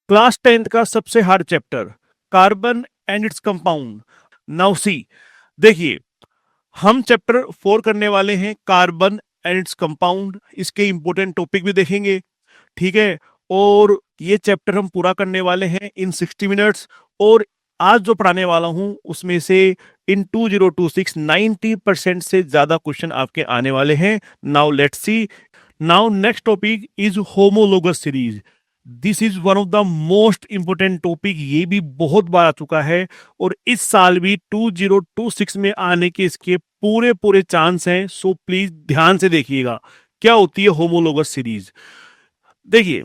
Class 10th का सबसे hard chapter, carbon and its compound. Now see, देखिए, हम चैप्टर 4 करने वाले हैं, कार्बन एंड इट्स कंपाउंड। इसके इंपॉर्टेंट टॉपिक भी देखेंगे, ठीक है। और ये चैप्टर हम पूरा करने वाले हैं इन 60 मिनट्स। और आज जो पढ़ाने वाला हूं उसमें से इन 2026 90% से ज्यादा क्वेश्चन आपके आने वाले हैं। Now let's see. Now next topic is homologous series. This is one of the most important topic. ये भी बहुत बार आ चुका है और इस साल भी 2026 में आने के इसके पूरे पूरे चांस हैं। सो प्लीज ध्यान से देखिएगा क्या होती है होमोलोगस सीरीज। देखिए,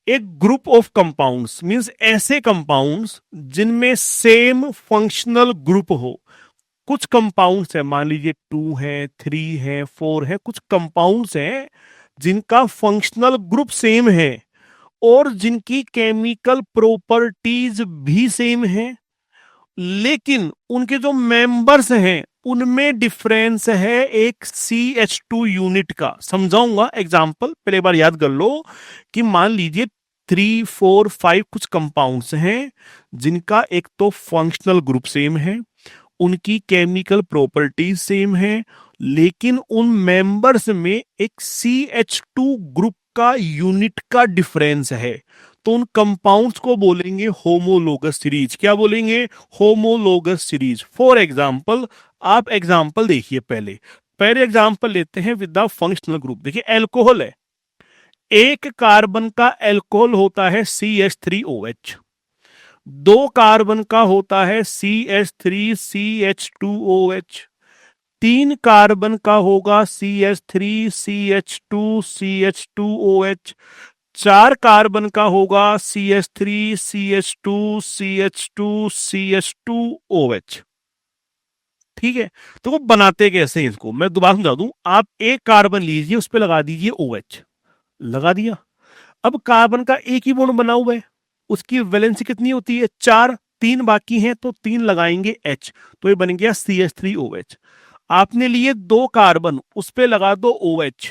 एक ग्रुप ऑफ कंपाउंड्स मींस ऐसे कंपाउंड्स जिनमें सेम फंक्शनल ग्रुप हो। कुछ कंपाउंड्स है, मान लीजिए 2 है, 3 है, 4 है, कुछ कंपाउंड्स हैं जिनका फंक्शनल ग्रुप सेम है और जिनकी केमिकल प्रॉपर्टीज भी सेम है, लेकिन उनके जो मेंबर्स हैं उनमें डिफरेंस है एक CH2 यूनिट का। समझाऊंगा एग्जांपल, पहले बार याद कर लो कि मान लीजिए 3, 4, 5 कुछ कंपाउंड्स हैं जिनका एक तो फंक्शनल ग्रुप सेम है, उनकी केमिकल प्रॉपर्टीज सेम है, लेकिन उन मेंबर्स में एक CH2 ग्रुप का यूनिट का डिफरेंस है। तो उन कंपाउंड्स को बोलेंगे होमोलोगस सीरीज। क्या बोलेंगे? Homologous series. फॉर एग्जांपल, आप एग्जांपल देखिए, पहले पहले एग्जांपल लेते हैं विद द फंक्शनल ग्रुप। देखिए, एल्कोहल है, एक कार्बन का एल्कोहल होता है CH3OH, 2 कार्बन का होता है CH3CH2OH, 3 कार्बन का होगा CH3CH2CH2OH, 4 कार्बन का होगा CH3CH2CH2CH2OH। ठीक है, तो वो बनाते कैसे हैं इसको मैं दोबारा समझा दूं। आप एक कार्बन लीजिए, उस पर लगा दीजिए OH, लगा दिया। अब कार्बन का एक ही बॉन्ड बना हुआ है, उसकी वैलेंसी कितनी होती है? 4, 3 बाकी हैं तो 3 लगाएंगे H, तो ये बन गया CH3OH। आपने लिए 2 कार्बन, उस पे लगा दो OH,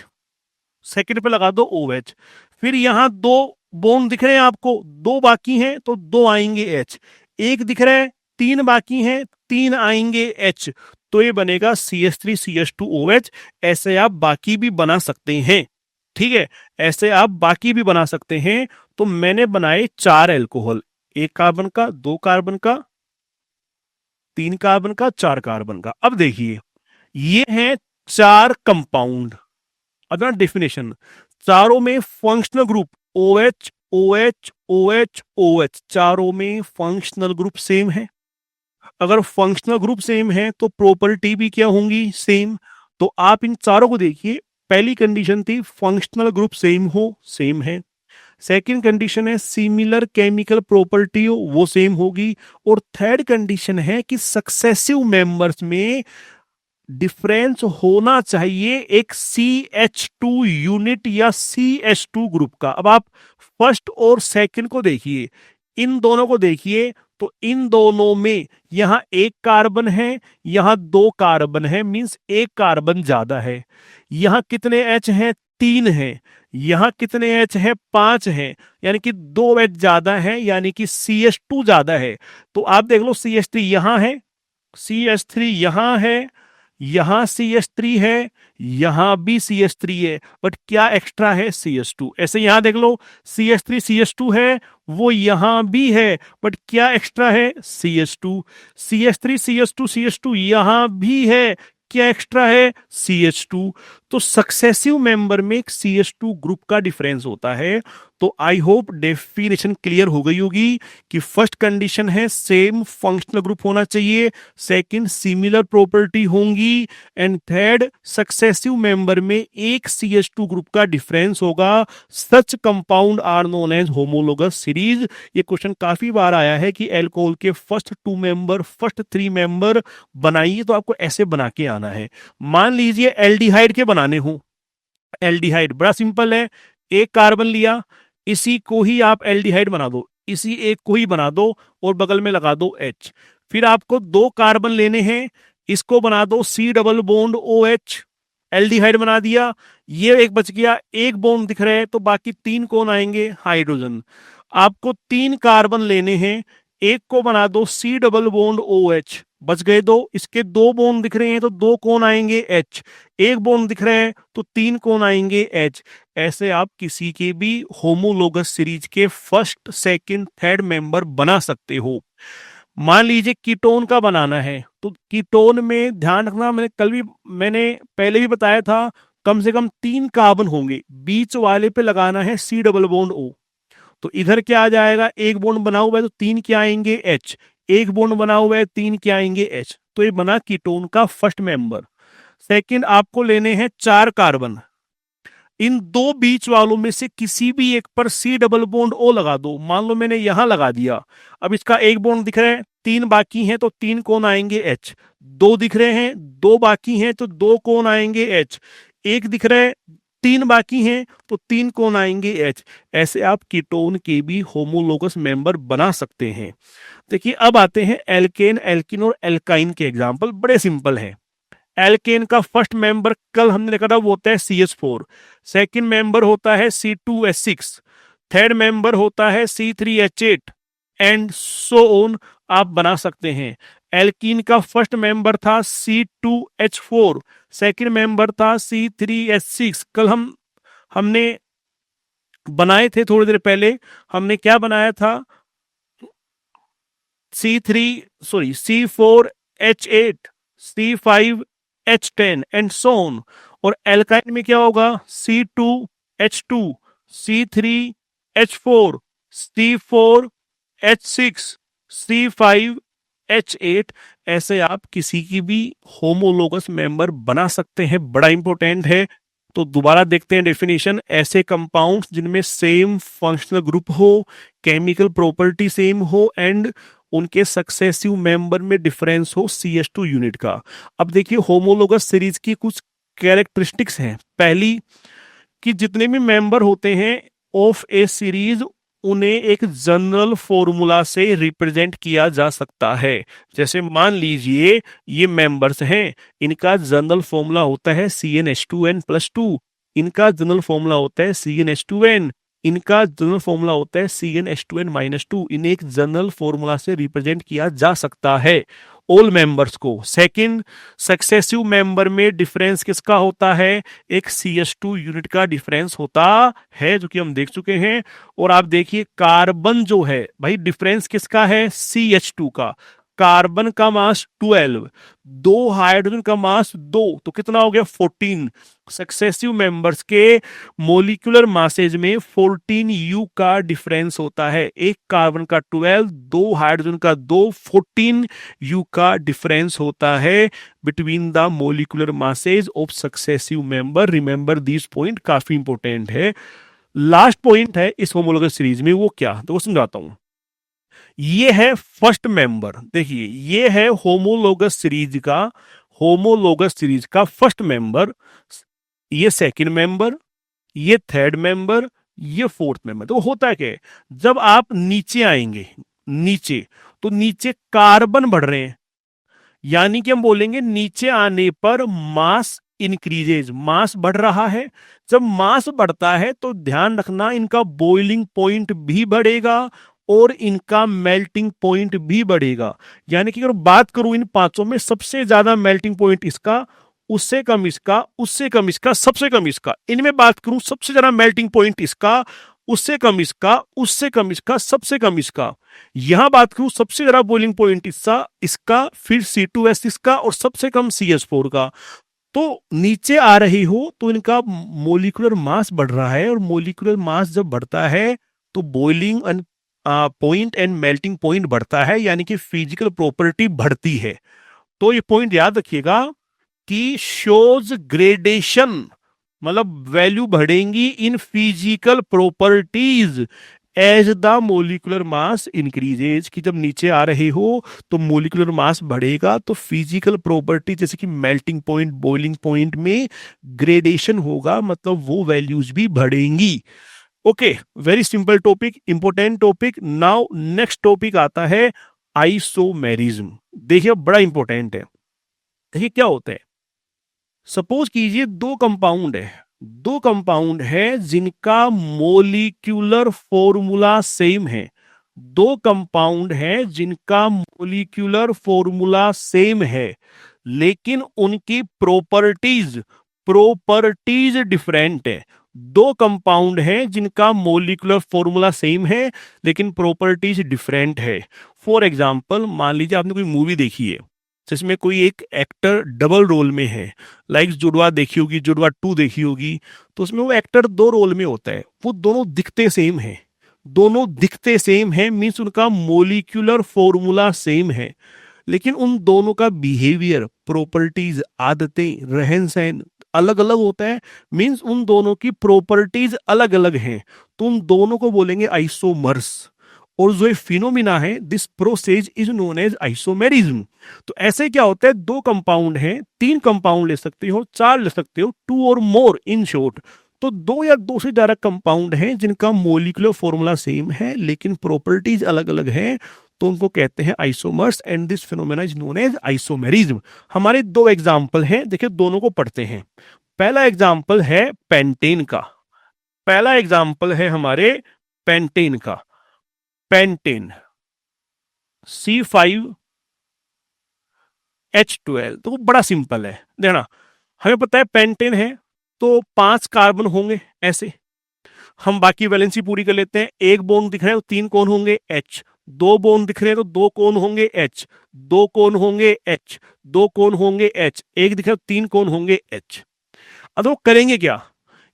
सेकंड पे लगा दो OH, फिर यहां 2 बॉन्ड दिख रहे हैं आपको, 2 बाकी हैं तो 2 आएंगे H, एक दिख रहा है, 3 बाकी हैं, 3 आएंगे H, तो ये बनेगा CH3CH2OH। ऐसे आप बाकी भी बना सकते हैं, ठीक है, ऐसे आप बाकी भी बना सकते हैं। तो मैंने बनाए 4 एल्कोहल, 1 कार्बन का, 2 कार्बन का, 3 कार्बन का, 4 कार्बन का। अब देखिए, ये हैं 4 कंपाउंड। अब डेफिनेशन, चारों में functional group OH OH OH OH, चारों में फंक्शनल ग्रुप सेम है। अगर फंक्शनल ग्रुप सेम है तो प्रॉपर्टी भी क्या होंगी? सेम। तो आप इन चारों को देखिए, पहली कंडीशन थी फंक्शनल ग्रुप सेम हो, सेम है। सेकंड कंडीशन है सिमिलर केमिकल प्रॉपर्टी हो, वो सेम होगी। और थर्ड कंडीशन है कि सक्सेसिव मेंबर्स में डिफरेंस होना चाहिए एक CH2 यूनिट या CH2 ग्रुप का। अब आप फर्स्ट और सेकंड को देखिए, इन दोनों को देखिए, तो इन दोनों में यहां 1 कार्बन है, यहां 2 कार्बन है, मींस 1 कार्बन ज्यादा है। यहां कितने H हैं? 3 हैं। यहां कितने H हैं? 5 हैं, यानी कि 2 H ज्यादा है, यानी कि CH2 ज्यादा है। तो आप देख लो, CH3 यहां है, CH3 यहां है, यहां CH3 है, यहां भी CH3 है, बट क्या एक्स्ट्रा है? CH2। ऐसे यहां देख लो, CH3 CH2 है, वो यहां भी है, बट क्या एक्स्ट्रा है? CH2। CH3 CH2 CH2 यहां भी है, क्या एक्स्ट्रा है? CH2। तो सक्सेसिव मेंबर में एक CH2 ग्रुप का डिफरेंस होता है। तो आई होप डेफिनेशन क्लियर हो गई होगी कि फर्स्ट कंडीशन है सेम फंक्शनल ग्रुप होना चाहिए, सेकंड सिमिलर प्रॉपर्टी होंगी, एंड थर्ड सक्सेसिव मेंबर में एक CH2 ग्रुप का डिफरेंस होगा। Such compound are known as homologous series. ये क्वेश्चन काफी बार आया है कि एल्कोहल के फर्स्ट 2 मेंबर, फर्स्ट 3 मेंबर बनाइए, तो आपको ऐसे बना के आना है। मान लीजिए एल्डिहाइड के बनाने हो, एल्डिहाइड बड़ा सिंपल है, 1 कार्बन लिया, इसी को ही आप एल्डिहाइड बना दो, इसी एक को ही बना दो और बगल में लगा दो H। फिर आपको 2 कार्बन लेने हैं, इसको बना दो C double bond OH, aldehyde बना दिया। ये एक बच गया, 1 बॉन्ड दिख रहा है, तो बाकी 3 कौन आएंगे? हाइड्रोजन। आपको 3 कार्बन लेने हैं, एक को बना दो C डबल बॉन्ड OH, बच गए दो। इसके 2 बॉन्ड दिख रहे हैं तो 2 कौन आएंगे H, एक बॉन्ड दिख रहे हैं तो 3 कौन आएंगे H। ऐसे आप किसी के भी होमोलोगस सीरीज के फर्स्ट सेकंड थर्ड मेंबर बना सकते हो। मान लीजिए कीटोन का बनाना है, तो कीटोन में ध्यान रखना, मैंने पहले भी बताया था, कम से कम 3 कार्बन होंगे, बीच वाले पे लगाना है C डबल बॉन्ड O। तो इधर क्या आ जाएगा, एक बॉन्ड बना हुआ है तो 3 क्या आएंगे H, एक बॉन्ड बना हुआ है 3 क्या आएंगे H। तो ये बना कीटोन का फर्स्ट मेंबर। सेकंड, आपको लेने हैं 4 कार्बन, इन दो बीच वालों में से किसी भी एक पर C डबल बॉन्ड O लगा दो। मान लो मैंने यहां लगा दिया, अब इसका एक बॉन्ड दिख रहा है, 3 बाकी हैं तो 3 कौन आएंगे H। 2 दिख रहे हैं, 2 बाकी हैं तो 2 कौन आएंगे H। एक दिख रहा है, 3 बाकी हैं तो 3 कौन आएंगे H। ऐसे आप कीटोन के भी होमोलोगस मेंबर बना सकते हैं। देखिए अब आते हैं एल्केन, एल्किन और एल्काइन के एग्जाम्पल, बड़े सिंपल हैं। एल्केन का फर्स्ट मेंबर कल हमने देखा था, वो होता है CH4, सेकंड मेंबर होता है C2H6, थर्ड मेंबर होता है C3H8 एंड सो ऑन, आप बना सकते हैं। एल्कीन का फर्स्ट मेंबर था C2H4, सेकंड मेंबर था C3H6। कल हमने बनाए थे, थोड़ी देर पहले हमने क्या बनाया था, C4H8, C5H10 and so on. और एल्काइन में क्या होगा, C2H2, C3H4, C4H6, C5H8। ऐसे आप किसी की भी होमोलोगस मेंबर बना सकते हैं, बड़ा इंपॉर्टेंट है। तो दोबारा देखते हैं डेफिनेशन, ऐसे कंपाउंड्स जिनमें सेम फंक्शनल ग्रुप हो, केमिकल प्रॉपर्टी सेम हो एंड उनके सक्सेसिव मेंबर में डिफरेंस हो CH2 यूनिट का। अब देखिए होमोलोगस सीरीज की कुछ कैरेक्टरिस्टिक्स हैं। पहली, कि जितने भी मेंबर होते हैं ऑफ ए सीरीज, उन्हें एक जनरल फॉर्मूला से रिप्रेजेंट किया जा सकता है। जैसे मान लीजिए ये मेंबर्स हैं, इनका जनरल फॉर्मूला होता है CnH2n+2, इनका जनरल फॉर्मूला होता है CnH2n, इनका जनरल फॉर्मूला होता है CnH2n-2। इन्हें एक जनरल फॉर्मूला से रिप्रेजेंट किया जा सकता है ऑल मेंबर्स को। सेकंड, सक्सेसिव मेंबर में डिफरेंस किसका होता है, एक CH2 यूनिट का डिफरेंस होता है, जो कि हम देख चुके हैं। और आप देखिए कार्बन जो है भाई, डिफरेंस किसका है, CH2 का। कार्बन का मास 12, 2 हाइड्रोजन का मास 2, तो कितना हो गया 14। सक्सेसिव मेंबर्स के मोलिकुलर मासेज में 14U का डिफरेंस होता है। एक कार्बन का 12, 2 हाइड्रोजन का 2, 14U का डिफरेंस होता है between the molecular masses of successive member. Remember this point, काफी इंपॉर्टेंट है। लास्ट पॉइंट है इस होमोलोगस सीरीज में, वो क्या, तो वो समझाता हूं। ये है फर्स्ट मेंबर, देखिए ये है होमोलोगस सीरीज का फर्स्ट मेंबर, ये सेकंड मेंबर, ये थर्ड मेंबर, ये फोर्थ मेंबर। तो होता है क्या, जब आप नीचे आएंगे, नीचे, तो नीचे कार्बन बढ़ रहे हैं, यानी कि हम बोलेंगे नीचे आने पर मास इंक्रीजेज, मास बढ़ रहा है। जब मास बढ़ता है तो ध्यान रखना इनका बॉइलिंग पॉइंट भी बढ़ेगा और इनका मेल्टिंग पॉइंट भी बढ़ेगा। यानी कि अगर बात करूं इन पांचों में, सबसे ज्यादा मेल्टिंग पॉइंट इसका, उससे कम इसका, उससे कम इसका, सबसे कम इसका। इनमें बात करूं सबसे ज्यादा मेल्टिंग पॉइंट इसका, उससे कम इसका, उससे कम इसका, सबसे कम इसका। यहां बात करूं सबसे ज्यादा बॉइलिंग पॉइंट इसका, फिर C2H6 का और सबसे कम CH4 का। तो नीचे आ रही हो तो इनका मोलिकुलर मास बढ़ रहा है, और मोलिकुलर मास जब बढ़ता है तो boiling point and melting point बढ़ता है, यानी कि फिजिकल प्रॉपर्टी बढ़ती है। तो ये पॉइंट याद रखिएगा कि शोज ग्रेडेशन, मतलब वैल्यू बढ़ेंगी in physical properties as the molecular mass increases. कि जब नीचे आ रहे हो तो मोलिकुलर मास बढ़ेगा तो फिजिकल प्रॉपर्टी जैसे कि मेल्टिंग पॉइंट, बॉइलिंग पॉइंट में ग्रेडेशन होगा, मतलब वो वैल्यूज भी बढ़ेंगी। Okay, very simple topic, important topic. Now next topic आता है आइसोमेरिज्म। देखिए बड़ा इंपॉर्टेंट है। देखिए क्या होता है, सपोज कीजिए दो कंपाउंड है, दो कंपाउंड है जिनका मोलिक्यूलर फॉर्मूला सेम है, दो कंपाउंड है जिनका मोलिक्यूलर फॉर्मूला सेम है, लेकिन उनकी प्रॉपर्टीज प्रॉपर्टीज डिफरेंट है। दो कंपाउंड है जिनका मोलिकुलर फॉर्मूला सेम है लेकिन प्रॉपर्टीज डिफरेंट है। फॉर एग्जांपल, मान लीजिए आपने कोई मूवी देखी है जिसमें कोई एक एक्टर डबल रोल में है, लाइक जुड़वा देखी होगी, जुड़वा 2 देखी होगी, तो उसमें वो एक्टर दो रोल में होता है, वो दोनों दिखते सेम है, दोनों दिखते सेम है मीन्स उनका मोलिक्यूलर फॉर्मूला सेम है, लेकिन उन दोनों का बिहेवियर, प्रॉपर्टीज, आदतें, रहन सहन अलग अलग होता है, मीन्स उन दोनों की प्रॉपर्टीज अलग अलग हैं, तो उन दोनों को बोलेंगे आइसोमर्स। और जो फिनोमिना है, this process is known as isomerism. तो ऐसे क्या होता है, दो कंपाउंड हैं, तीन कंपाउंड ले सकते हो, चार ले सकते हो, टू और मोर इन शॉर्ट, तो दो या दो से ज्यादा कंपाउंड हैं जिनका मोलिकुलर फॉर्मूला सेम है लेकिन प्रॉपर्टीज अलग अलग हैं, तो उनको कहते हैं isomers and this phenomena is known as isomerism. हमारे दो एग्जांपल हैं, देखिए दोनों को पढ़ते हैं। पहला एग्जांपल है पेंटेन का, पहला एग्जांपल है हमारे पेंटेन का, पेंटेन C5H12, तो वो बड़ा सिंपल है, देखना हमें पता है पेंटेन है तो 5 कार्बन होंगे ऐसे, हम बाकी वैलेंसी पूरी कर लेते हैं। एक बॉन्ड दिख रहा है तो 3 कौन होंगे H, दो बॉन्ड दिख रहे हैं तो 2 कौन होंगे H, दो कौन होंगे H, दो कौन होंगे H, एक दिख रहा है तो 3 कौन होंगे H। अब वो करेंगे क्या,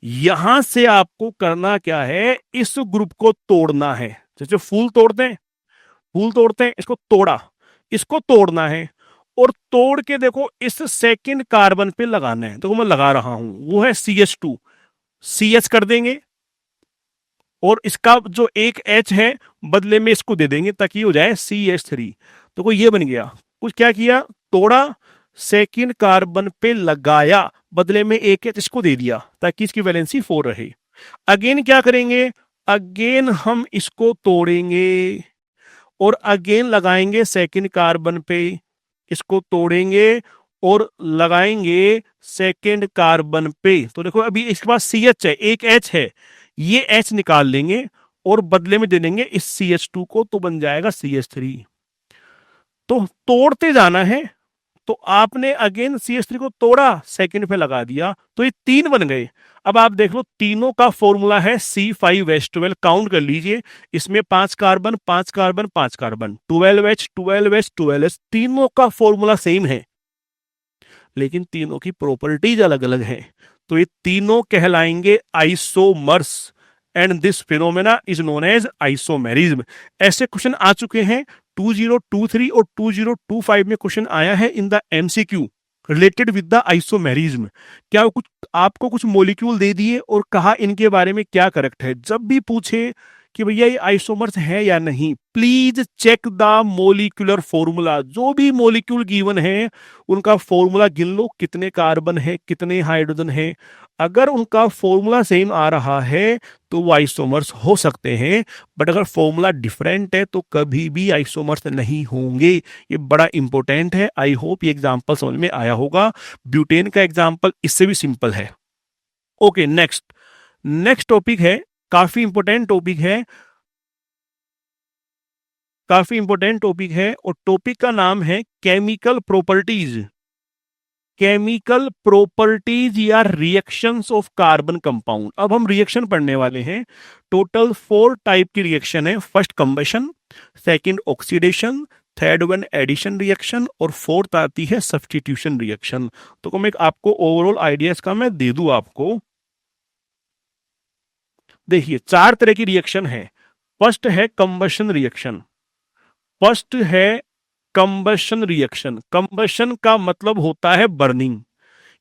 यहां से आपको करना क्या है, इस ग्रुप को तोड़ना है, जैसे फूल तोड़ते हैं, फूल तोड़ते हैं, इसको तोड़ा, इसको तोड़ना है, और तोड़ के देखो इस सेकंड कार्बन पे लगाना है, तो मैं लगा रहा हूं, वो है CH2, CH कर देंगे और इसका जो एक H है बदले में इसको दे देंगे ताकि हो जाए CH3। तो कोई ये बन गया, कुछ क्या किया, तोड़ा, सेकंड कार्बन पे लगाया, बदले में एक H इसको दे दिया ताकि इसकी वैलेंसी 4 रहे। अगेन क्या करेंगे, अगेन हम इसको तोड़ेंगे और अगेन लगाएंगे सेकंड कार्बन पे, इसको तोड़ेंगे और लगाएंगे सेकंड कार्बन पे। तो देखो अभी इसके पास CH है, एक H है, ये H निकाल लेंगे और बदले में दे देंगे इस CH2 को, तो बन जाएगा CH3। तो तोड़ते जाना है, तो आपने अगेन CH3 को तोड़ा, सेकंड पे लगा दिया, तो ये 3 बन गए। अब आप देख लो तीनों का फॉर्मूला है C5H12, काउंट कर लीजिए, इसमें 5 carbon 5 carbon 5 carbon, 12H 12H 12H, तीनों का फॉर्मूला सेम है लेकिन तीनों की प्रॉपर्टीज अलग अलग हैं, तो ये तीनों कहलाएंगे isomers and this phenomena is known as isomerism. ऐसे क्वेश्चन आ चुके हैं 2023 और 2025 में, क्वेश्चन आया है in the MCQ related with the isomerism. क्या कुछ आपको कुछ मॉलिक्यूल दे दिए और कहा इनके बारे में क्या करेक्ट है, जब भी पूछे कि भैया ये आइसोमर्स है या नहीं, please check the molecular formula, जो भी मॉलिक्यूल गिवन है उनका फॉर्मूला गिन लो, कितने कार्बन है कितने हाइड्रोजन है, अगर उनका फॉर्मूला सेम आ रहा है तो वो आइसोमर्स हो सकते हैं, बट अगर फॉर्मूला डिफरेंट है तो कभी भी आइसोमर्स नहीं होंगे। ये बड़ा इंपॉर्टेंट है, आई होप ये एग्जांपल समझ में आया होगा। ब्यूटेन का एग्जांपल इससे भी सिंपल है। ओके, नेक्स्ट नेक्स्ट टॉपिक है, काफी इंपॉर्टेंट टॉपिक है, काफी इंपॉर्टेंट टॉपिक है, और टॉपिक का नाम है केमिकल प्रॉपर्टीज, केमिकल प्रॉपर्टीज या रिएक्शंस ऑफ कार्बन कंपाउंड। अब हम रिएक्शन पढ़ने वाले हैं, टोटल 4 टाइप की रिएक्शन है, first combustion, second oxidation, third one addition reaction, और फोर्थ आती है सब्स्टिट्यूशन रिएक्शन। तो मैं आपको ओवरऑल आइडिया इसका मैं दे दूं आपको। देखिए 4 तरह की रिएक्शन है। फर्स्ट है कंबशन रिएक्शन, फर्स्ट है कंबशन रिएक्शन। कंबशन का मतलब होता है बर्निंग,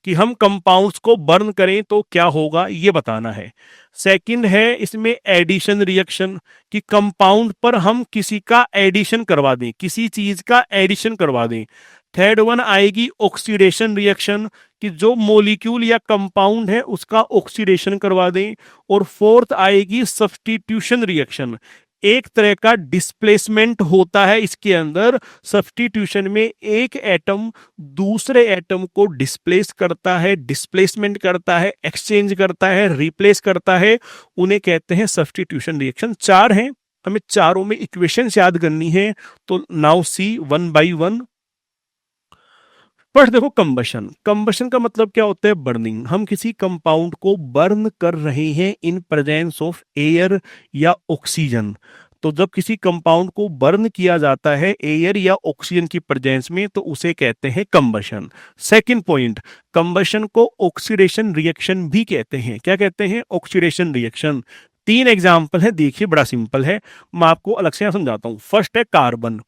कि हम कंपाउंड्स को बर्न करें तो क्या होगा ये बताना है। सेकंड है इसमें एडिशन रिएक्शन, कि कंपाउंड पर हम किसी का एडिशन करवा दें, किसी चीज का एडिशन करवा दें। थर्ड वन आएगी ऑक्सीडेशन रिएक्शन, कि जो मॉलिक्यूल या कंपाउंड है उसका ऑक्सीडेशन करवा दें। और फोर्थ आएगी सब्स्टिट्यूशन रिएक्शन, एक तरह का डिस्प्लेसमेंट होता है इसके अंदर। सब्स्टिट्यूशन में एक एटम दूसरे एटम को डिस्प्लेस करता है, डिस्प्लेसमेंट करता है, एक्सचेंज करता है, रिप्लेस करता है, उन्हें कहते हैं सब्स्टिट्यूशन रिएक्शन। चार हैं, हमें चारों में इक्वेशंस याद करनी है, तो now see one by one. पर देखो कंबशन, कंबशन का मतलब क्या होता है? बर्निंग। हम किसी कंपाउंड को बर्न कर रहे हैं इन प्रेजेंस ऑफ एयर या ऑक्सीजन। तो जब किसी कंपाउंड को बर्न किया जाता है एयर या ऑक्सीजन की प्रेजेंस में, तो उसे कहते हैं कंबशन। सेकंड पॉइंट, कंबशन को ऑक्सीडेशन रिएक्शन भी कहते हैं। क्या कहते हैं? Oxidation reaction. तीन एग्जाम्पल है, देखिए बड़ा सिंपल है, मैं आपको अलग से समझाता हूं। फर्स्ट है कार्बन।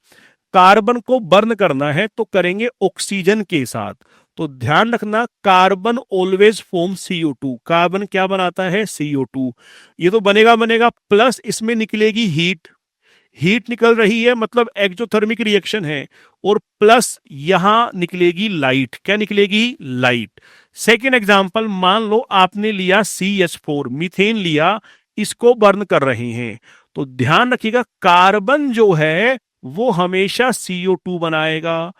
कार्बन को बर्न करना है तो करेंगे ऑक्सीजन के साथ। तो ध्यान रखना, carbon always form CO2। Carbon क्या बनाता है? CO2। ये तो बनेगा बनेगा, प्लस इसमें निकलेगी हीट। हीट निकल रही है मतलब एक्सोथर्मिक रिएक्शन है, और प्लस यहां निकलेगी लाइट। क्या निकलेगी? लाइट। सेकेंड एग्जांपल, मान लो आपने लिया CH4, मीथेन लिया, इसको बर्न कर रहे हैं। तो ध्यान रखिएगा, कार्बन जो है वो हमेशा CO2 बनाएगा,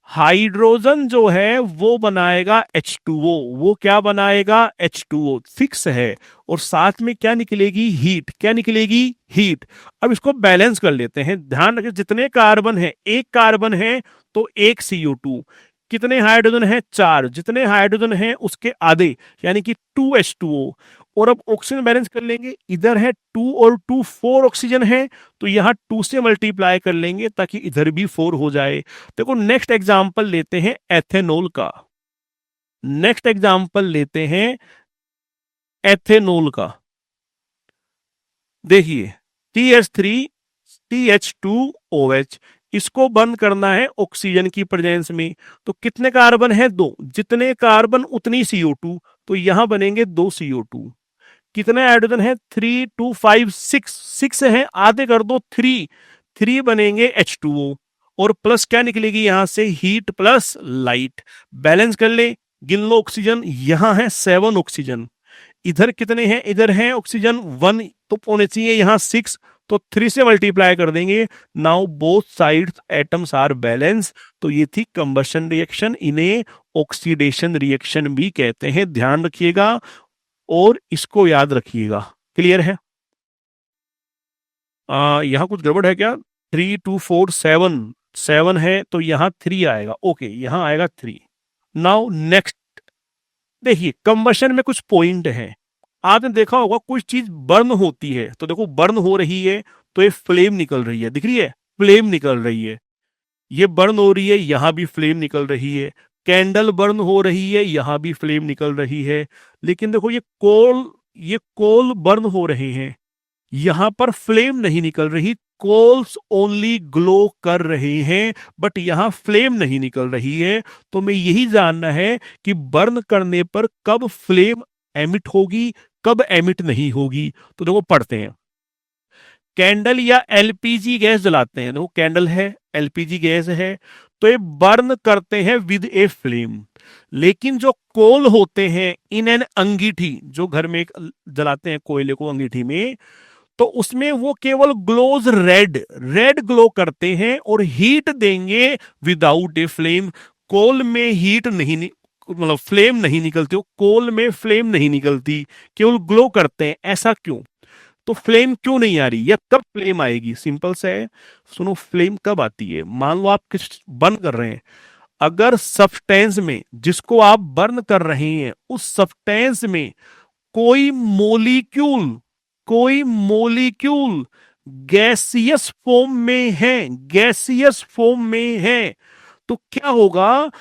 हाइड्रोजन जो है वो बनाएगा H2O। वो क्या बनाएगा? H2O फिक्स है। और साथ में क्या निकलेगी? हीट। क्या निकलेगी? हीट। अब इसको बैलेंस कर लेते हैं। ध्यान रखें, जितने कार्बन है, एक कार्बन है तो एक CO2। कितने हाइड्रोजन है? चार। जितने हाइड्रोजन है उसके आधे, यानी कि 2H2O। और अब ऑक्सीजन बैलेंस कर लेंगे, इधर है 2 और 2 4 ऑक्सीजन है, तो यहां 2 से मल्टीप्लाई कर लेंगे ताकि इधर भी 4 हो जाए। देखो नेक्स्ट एग्जांपल लेते हैं एथेनॉल का। नेक्स्ट एग्जांपल लेते हैं एथेनॉल का। देखिए CH3CH2OH, इसको बर्न करना है ऑक्सीजन की प्रेजेंस में। तो कितने कार्बन है? दो। जितने कार्बन उतनी CO2, तो यहां बनेंगे 2 CO2। कितने हाइड्रोजन है? 3 2 5 6। 6 है, आधे कर दो 3। 3 बनेंगे H2O, और प्लस क्या निकलेगी यहां से? Heat plus light. बैलेंस कर ले, गिन लो ऑक्सीजन, यहां है 7 ऑक्सीजन। इधर कितने हैं? इधर है ऑक्सीजन 1, तो होने चाहिए यहां 6, तो 3 से मल्टीप्लाई कर देंगे। Now both sides atoms are balance. तो ये थी कंबशन रिएक्शन, इन्हें ऑक्सीडेशन रिएक्शन भी कहते हैं। ध्यान रखिएगा और इसको याद रखिएगा। क्लियर है? यहां कुछ गड़बड़ है क्या? 3 2 4 7, 7 है तो यहां 3 आएगा। ओके, यहां आएगा 3। नाउ नेक्स्ट, देखिए कंबशन में कुछ पॉइंट है। आपने देखा होगा कुछ चीज बर्न होती है, तो देखो बर्न हो रही है तो ये फ्लेम निकल रही है, दिख रही है? फ्लेम निकल रही है। ये बर्न हो रही है, यहां भी फ्लेम निकल रही है। कैंडल बर्न हो रही है, यहां भी फ्लेम निकल रही है। लेकिन देखो ये कोल बर्न हो रहे हैं, यहां पर फ्लेम नहीं निकल रही। कोल्स ओनली ग्लो कर रहे हैं, बट यहां फ्लेम नहीं निकल रही है। तो मैं यही जानना है कि बर्न करने पर कब फ्लेम एमिट होगी, कब एमिट नहीं होगी। तो देखो पढ़ते हैं। कैंडल या एलपीजी गैस जलाते हैं, देखो कैंडल है, एलपीजी गैस है, तो ये बर्न करते हैं विद ए फ्लेम। लेकिन जो कोल होते हैं इन एन अंगीठी, जो घर में जलाते हैं कोयले को अंगीठी में, तो उसमें वो केवल ग्लोज रेड, रेड ग्लो करते हैं और हीट देंगे विदाउट ए फ्लेम। कोल में हीट नहीं मतलब फ्लेम नहीं निकलती, कोल में फ्लेम नहीं निकलती, केवल ग्लो करते हैं। ऐसा क्यों? तो फ्लेम क्यों नहीं आ रही? या कब फ्लेम आएगी? सिंपल सा है, सुनो फ्लेम कब आती है। मान लो आप कुछ बर्न कर रहे हैं, अगर सब्सटेंस में जिसको आप बर्न कर रहे हैं उस सब्सटेंस में कोई मोलिक्यूल, कोई मोलिक्यूल गैसियस फॉर्म में है, गैसियस फॉर्म में है, तो क्या होगा?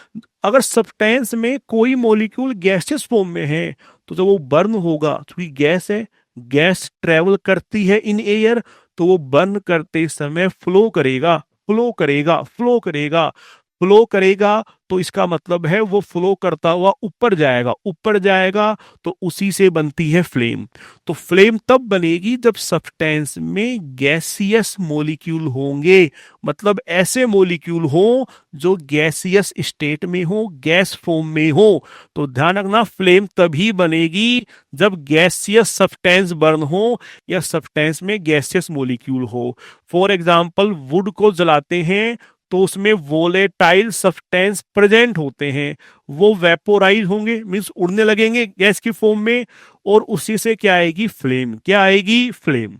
अगर सब्सटेंस में कोई मॉलिक्यूल गैसियस फॉर्म में है, तो जब वो बर्न होगा, क्योंकि गैस है, गैस ट्रेवल करती है इन एयर, तो वो बर्न करते समय फ्लो करेगा, फ्लो करेगा, फ्लो करेगा। फ्लो करेगा तो इसका मतलब है वो फ्लो करता हुआ ऊपर जाएगा, ऊपर जाएगा तो उसी से बनती है फ्लेम। तो फ्लेम तब बनेगी जब सब्सटेंस में गैसियस मॉलिक्यूल होंगे, मतलब ऐसे मॉलिक्यूल हो जो गैसियस स्टेट में हो, गैस फॉर्म में हो। तो ध्यान रखना, फ्लेम तभी बनेगी जब गैसियस सब्सटेंस बर्न हो या सब्सटेंस में गैसियस मॉलिक्यूल हो। फॉर एग्जाम्पल, वुड को जलाते हैं तो उसमें वोलेटाइल सब्सटेंस प्रेजेंट होते हैं, वो वेपोराइज होंगे, मीन्स उड़ने लगेंगे गैस की फॉर्म में, और उसी से क्या आएगी, फ्लेम। क्या आएगी, फ्लेम।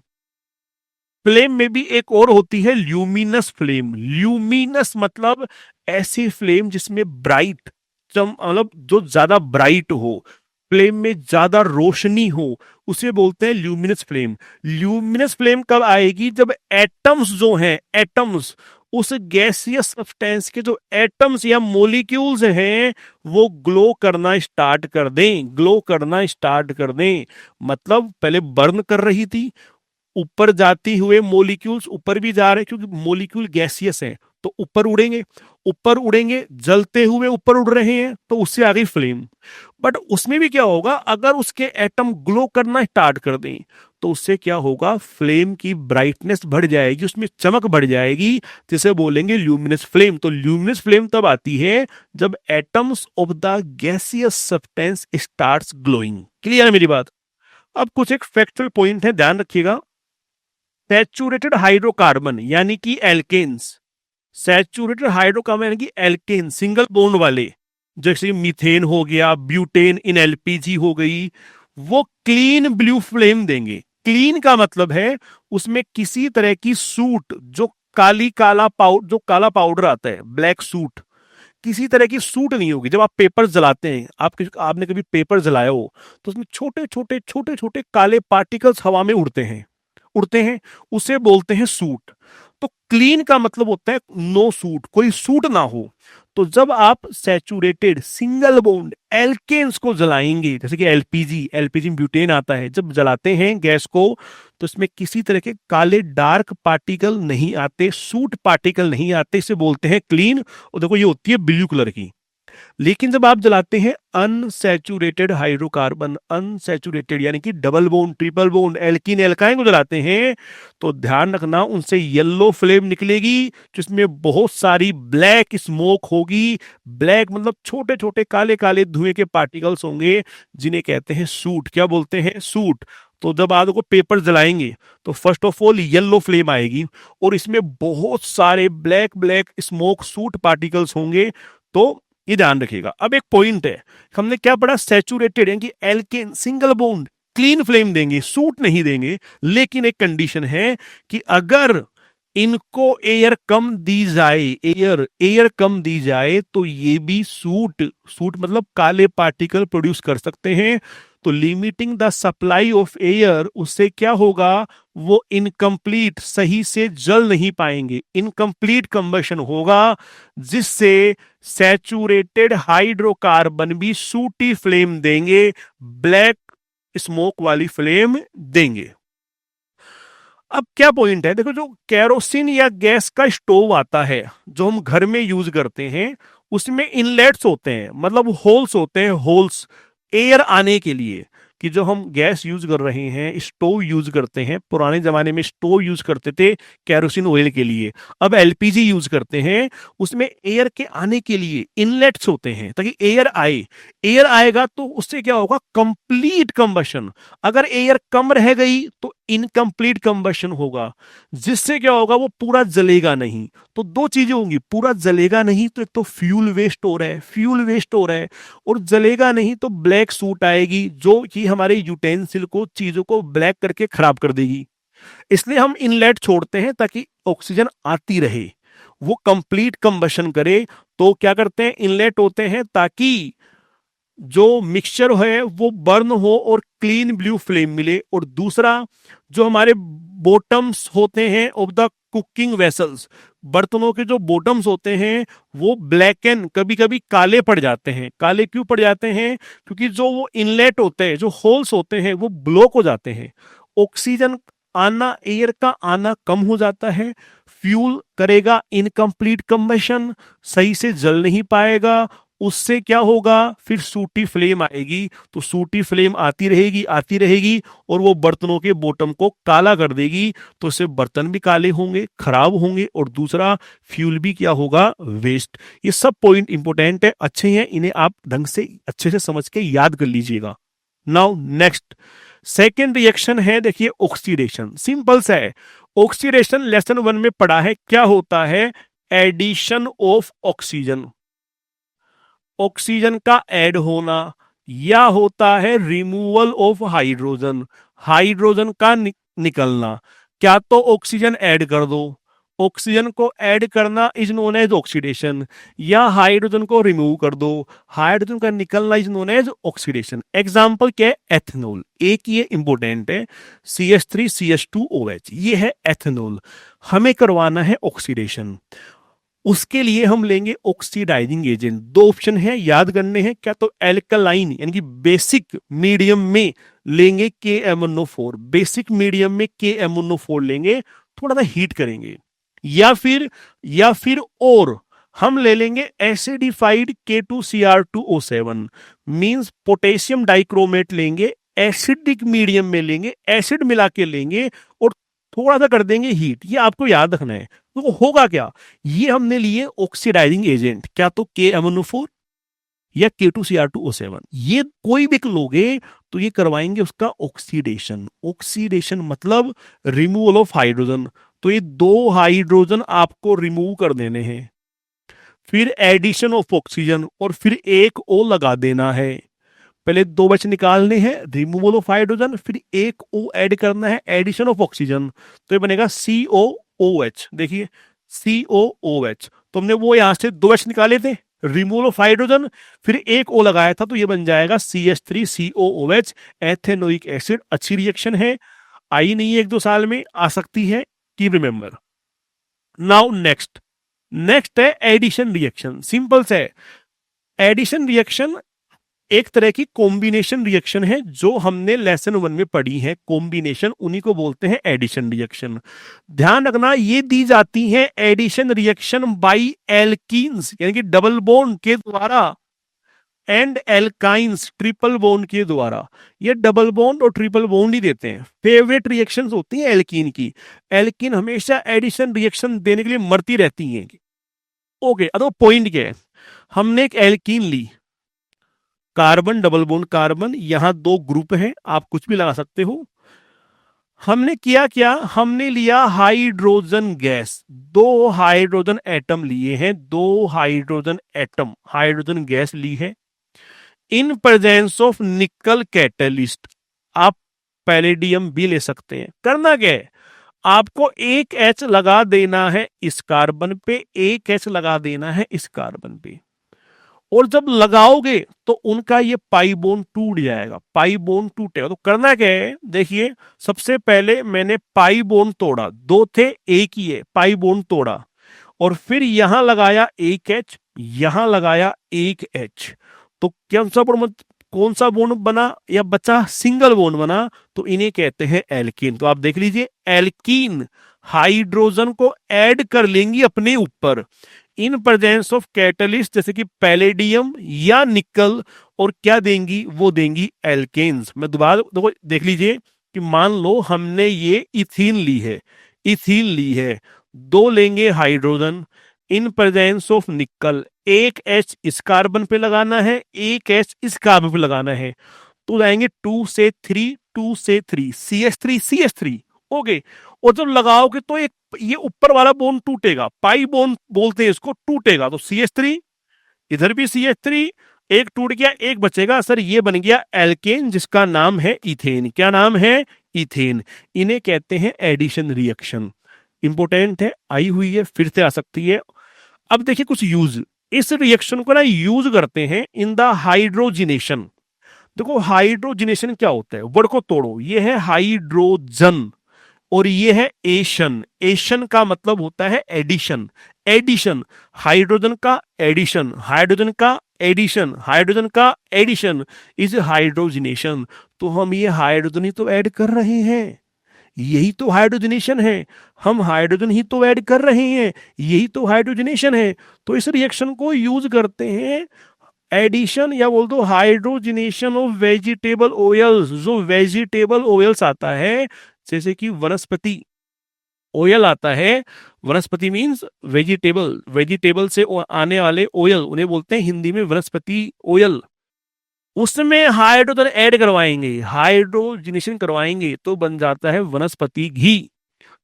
फ्लेम में भी एक और होती है ल्यूमिनस फ्लेम। ल्यूमिनस मतलब ऐसी फ्लेम जिसमें ब्राइट, मतलब जो ज्यादा ब्राइट हो, फ्लेम में ज्यादा रोशनी हो, उसे बोलते हैं ल्यूमिनस फ्लेम। ल्यूमिनस फ्लेम कब आएगी, जब एटम्स जो हैं, एटम्स, उस गैसियस सब्सटेंस के जो एटम्स या मॉलिक्यूल्स हैं वो ग्लो करना स्टार्ट कर दें, ग्लो करना स्टार्ट कर दें। मतलब पहले बर्न कर रही थी, ऊपर जाती हुए मॉलिक्यूल्स ऊपर भी जा रहे हैं क्योंकि मॉलिक्यूल गैसियस हैं तो ऊपर उड़ेंगे, ऊपर उड़ेंगे, जलते हुए ऊपर उड़ रहे हैं तो उससे आ गई फ्लेम। बट उसमें भी क्या होगा, अगर उसके एटम ग्लो करना स्टार्ट कर दें तो उससे क्या होगा, फ्लेम की ब्राइटनेस बढ़ जाएगी, उसमें चमक बढ़ जाएगी, जिसे बोलेंगे ल्यूमिनस फ्लेम। तो ल्यूमिनस फ्लेम तब आती है जब atoms of the gaseous substance starts glowing. Clear है मेरी बात? अब कुछ एक फैक्चुअल पॉइंट है, ध्यान रखिएगा। सैचुरेटेड हाइड्रोकार्बन यानी कि एल्केन्स, सैचुरेटेड हाइड्रोकार्बन यानी कि एल्केन, सिंगल बॉन्ड वाले, जैसे मीथेन हो गया, ब्यूटेन इन एलपीजी हो गई, वो क्लीन ब्लू फ्लेम देंगे। क्लीन का मतलब है उसमें किसी तरह की सूट, जो जो काला पाउडर आता है, ब्लैक सूट, किसी तरह की सूट नहीं होगी। जब आप पेपर जलाते हैं, आपने कभी पेपर जलाया हो तो उसमें छोटे छोटे काले पार्टिकल्स हवा में उड़ते हैं, उसे बोलते हैं सूट। तो क्लीन का मतलब होता है नो सूट, कोई सूट ना हो। तो जब आप सैचुरेटेड सिंगल बॉन्ड एल्केन्स को जलाएंगे, जैसे कि एलपीजी में ब्यूटेन आता है, जब जलाते हैं गैस को तो इसमें किसी तरह के काले डार्क पार्टिकल नहीं आते, सूट पार्टिकल नहीं आते, इसे बोलते हैं क्लीन। और देखो ये होती है ब्लू कलर की। लेकिन जब आप जलाते हैं अनसैचुरेटेड हाइड्रोकार्बन, अनसैचुरेटेड यानी कि double bond, triple bond, alkene, alkyne को जलाते हैं तो ध्यान रखना उनसे येलो फ्लेम निकलेगी, जिसमें बहुत सारी ब्लैक स्मोक होगी। ब्लैक मतलब छोटे छोटे काले काले धुएं के पार्टिकल्स होंगे, जिन्हें कहते हैं सूट। क्या बोलते हैं, सूट। तो जब आप को पेपर जलाएंगे तो first of all yellow flame आएगी और इसमें बहुत सारे black black smoke suit particles होंगे। तो ये ध्यान रखिएगा। अब एक पॉइंट है, हमने क्या पढ़ा, सैचुरेटेड यानी कि alkane, single bond, clean flame देंगे, सूट नहीं देंगे। लेकिन एक कंडीशन है कि अगर इनको एयर कम दी जाए, एयर कम दी जाए तो ये भी सूट मतलब काले पार्टिकल प्रोड्यूस कर सकते हैं। तो limiting the supply of air, उससे क्या होगा, वो इनकम्प्लीट, सही से जल नहीं पाएंगे, इनकम्प्लीट कंबशन होगा, जिससे सैचुरेटेड हाइड्रोकार्बन भी सूटी फ्लेम देंगे, ब्लैक स्मोक वाली फ्लेम देंगे। अब क्या पॉइंट है, देखो, जो केरोसिन या गैस का स्टोव आता है जो हम घर में यूज करते हैं, उसमें इनलेट्स होते हैं, मतलब होल्स होते हैं, होल्स एयर आने के लिए। कि जो हम गैस यूज कर रहे हैं, स्टोव यूज करते हैं, पुराने जमाने में स्टोव यूज करते थे कैरोसिन ऑयल के लिए, अब एलपीजी यूज करते हैं, उसमें एयर के आने के लिए इनलेट्स होते हैं ताकि एयर आए। एयर आएगा तो उससे क्या होगा, कंप्लीट कंबशन। अगर एयर कम रह गई तो इनकम्प्लीट कंबशन होगा, जिससे क्या होगा, वो पूरा जलेगा नहीं। तो दो चीजें होंगी, पूरा जलेगा नहीं तो एक तो फ्यूल वेस्ट हो रहा है, फ्यूल वेस्ट हो रहा है, और जलेगा नहीं तो ब्लैक सूट आएगी जो कि हमारे यूटेंसिल को, चीजों को ब्लैक करके खराब कर देगी। इसलिए हम इनलेट छोड़ते हैं ताकि ऑक्सीजन आती रहे, वो कंप्लीट कंबशन करे। तो क्या करते हैं, इनलेट होते हैं ताकि जो मिक्सचर है वो बर्न हो और क्लीन ब्लू फ्लेम मिले। और दूसरा, जो हमारे बॉटम्स होते हैं ऑफ द कुकिंग वेसल्स, बर्तनों के जो बॉटम्स होते हैं वो ब्लैकन, कभी कभी काले पड़ जाते हैं। काले क्यों पड़ जाते हैं, क्योंकि जो वो इनलेट होते हैं, जो होल्स होते हैं, वो ब्लॉक हो जाते हैं। ऑक्सीजन आना, एयर का आना कम हो जाता है, फ्यूल करेगा इनकम्प्लीट कंबशन, सही से जल नहीं पाएगा, उससे क्या होगा, फिर सूटी फ्लेम आएगी, तो सूटी फ्लेम आती रहेगी और वो बर्तनों के बॉटम को काला कर देगी, तो इससे बर्तन भी काले होंगे, खराब होंगे, और दूसरा फ्यूल भी क्या होगा, वेस्ट। ये सब पॉइंट इंपोर्टेंट है, अच्छे हैं, इन्हें आप ढंग से अच्छे से समझ के याद कर लीजिएगा। नाउ नेक्स्ट सेकेंड रिएक्शन है, देखिए ऑक्सीडेशन, सिंपल सा है। ऑक्सीडेशन लेसन 1 में पढ़ा है, क्या होता है, एडिशन ऑफ ऑक्सीजन, ऑक्सीजन का ऐड होना, या होता है रिमूवल ऑफ हाइड्रोजन, हाइड्रोजन का निकलना। क्या तो ऑक्सीजन ऐड कर दो, ऑक्सीजन को ऐड करना इज नोन एज ऑक्सीडेशन, या हाइड्रोजन को रिमूव कर दो, हाइड्रोजन का निकलना is known as oxidation. Example क्या है, एथेनॉल, एक ये इंपॉर्टेंट है, CH3CH2OH, ये है एथेनॉल, हमें करवाना है ऑक्सीडेशन, उसके लिए हम लेंगे ऑक्सीडाइजिंग एजेंट। दो ऑप्शन है, याद करने हैं, क्या तो एल्कलाइन यानी कि बेसिक मीडियम में लेंगे KMnO4, बेसिक मीडियम में KMnO4 लेंगे, थोड़ा सा हीट करेंगे, या फिर और हम ले लेंगे acidified K2Cr2O7, means potassium dichromate लेंगे, एसिडिक मीडियम में लेंगे, एसिड मिला के लेंगे और थोड़ा सा कर देंगे हीट। ये आपको याद रखना है। तो होगा क्या, ये हमने लिए ऑक्सीडाइजिंग एजेंट, क्या तो KMnO4 या K2Cr2O7, ये कोई भी लोगे तो ये करवाएंगे उसका ऑक्सीडेशन। ऑक्सीडेशन मतलब रिमूवल ऑफ हाइड्रोजन, तो ये 2 हाइड्रोजन आपको रिमूव कर देने हैं, फिर एडिशन ऑफ ऑक्सीजन, और फिर एक O लगा देना है। पहले 2 बच निकालने हैं, रिमूवल ऑफ हाइड्रोजन, फिर एक O ऐड करना है, एडिशन ऑफ ऑक्सीजन, तो ये बनेगा COOH। देखिए COOH, तो हमने वो यहां से 2 H निकाले थे, रिमूवल ऑफ हाइड्रोजन, फिर एक O लगाया था, तो ये बन जाएगा CH3COOH, एथेनोइक एसिड। अच्छी रिएक्शन है, आई नहीं है 1-2 साल में, आ सकती है, कीप रिमेंबर। नाउ नेक्स्ट है एडिशन रिएक्शन, सिंपल से एडिशन रिएक्शन एक तरह की कॉम्बिनेशन रिएक्शन है, जो हमने लेसन 1 में पढ़ी है, कॉम्बिनेशन, उन्हीं को बोलते हैं एडिशन रिएक्शन। ध्यान रखना, ये दी जाती है एडिशन रिएक्शन बाय एल्कीन्स यानी कि डबल बॉन्ड के द्वारा, एंड एल्काइंस ट्रिपल बॉन्ड के द्वारा। ये डबल बॉन्ड और ट्रिपल बॉन्ड ही देते हैं। फेवरेट रिएक्शंस होती हैं एल्कीन की, एल्कीन हमेशा एडिशन रिएक्शन देने के लिए मरती रहती हैं। ओके, अब पॉइंट क्या है, हमने एक एल्कीन ली, कार्बन डबल बॉन्ड कार्बन, यहां 2 ग्रुप हैं, आप कुछ भी लगा सकते हो। हमने किया क्या, हमने लिया हाइड्रोजन गैस, 2 हाइड्रोजन एटम लिए हैं, 2 हाइड्रोजन एटम, हाइड्रोजन गैस ली है, इन प्रेजेंस ऑफ निकल कैटलिस्ट। आप पैलेडियम भी ले सकते हैं। करना क्या है, आपको एक H लगा देना है इस कार्बन पे, एक H लगा देना है इस कार्बन पे, और जब लगाओगे तो उनका ये पाई बॉन्ड टूट जाएगा, पाई बॉन्ड टूटेगा। तो करना क्या है, देखिए सबसे पहले मैंने पाई बॉन्ड तोड़ा, 2 थे एक ही है, पाई बॉन्ड तोड़ा, और फिर यहां लगाया एक H, यहां लगाया एक H, तो कौन सा बॉन्ड बना या बचा, सिंगल बॉन्ड बना, तो इन्हें कहते हैं एल्कीन। तो आप देख लीजिए, एल्कीन हाइड्रोजन को ऐड कर लेंगी अपने ऊपर इन प्रेजेंस ऑफ कैटलिस्ट, जैसे कि पैलेडियम या निकल, और क्या देंगी, वो देंगी एल्केन्स। मैं दोबारा देखो, देख लीजिए कि मान लो हमने ये इथीन ली है, 2 लेंगे हाइड्रोजन इन प्रेजेंस ऑफ निकल, एक H इस कार्बन पे लगाना है, एक H इस कार्बन पे लगाना है, तो जाएंगे 2 से 3, 2 से 3, CH3 ओके। और जब लगाओगे तो एक ये ऊपर वाला बॉन्ड टूटेगा, पाई बॉन्ड बोलते हैं इसको, टूटेगा, तो CH3, इधर भी CH3, एक टूट गया, एक बचेगा, सर ये बन गया एल्केन, जिसका नाम है इथेन। क्या नाम है, इथेन। इन्हें कहते हैं एडिशन रिएक्शन। इंपोर्टेंट है, आई हुई है, फिर से आ सकती है। अब देखिए कुछ यूज, इस रिएक्शन को ना यूज करते हैं इन द हाइड्रोजिनेशन। देखो हाइड्रोजिनेशन क्या होता है, वर्ड को तोड़ो, ये है हाइड्रोजन और ये है एशन। एशन का मतलब होता है एडिशन, एडिशन, हाइड्रोजन का एडिशन, हाइड्रोजन का एडिशन, हाइड्रोजन का एडिशन इज हाइड्रोजिनेशन। तो हम ये हाइड्रोजन ही तो ऐड कर रहे हैं, यही तो हाइड्रोजनेशन है, हम हाइड्रोजन ही तो ऐड कर रहे हैं, यही तो हाइड्रोजनेशन है। तो इस रिएक्शन को यूज करते हैं एडिशन या बोल दो हाइड्रोजनेशन ऑफ वेजिटेबल ऑयल्स। जो वेजिटेबल ऑयल्स आता है, जैसे कि वनस्पति ऑयल आता है, वनस्पति मींस वेजिटेबल, वेजिटेबल से आने वाले ऑयल उन्हें बोलते हैं हिंदी में वनस्पति ऑयल। उसमें हाइड्रोजन ऐड करवाएंगे, हाइड्रोजनेशन करवाएंगे तो बन जाता है वनस्पति घी।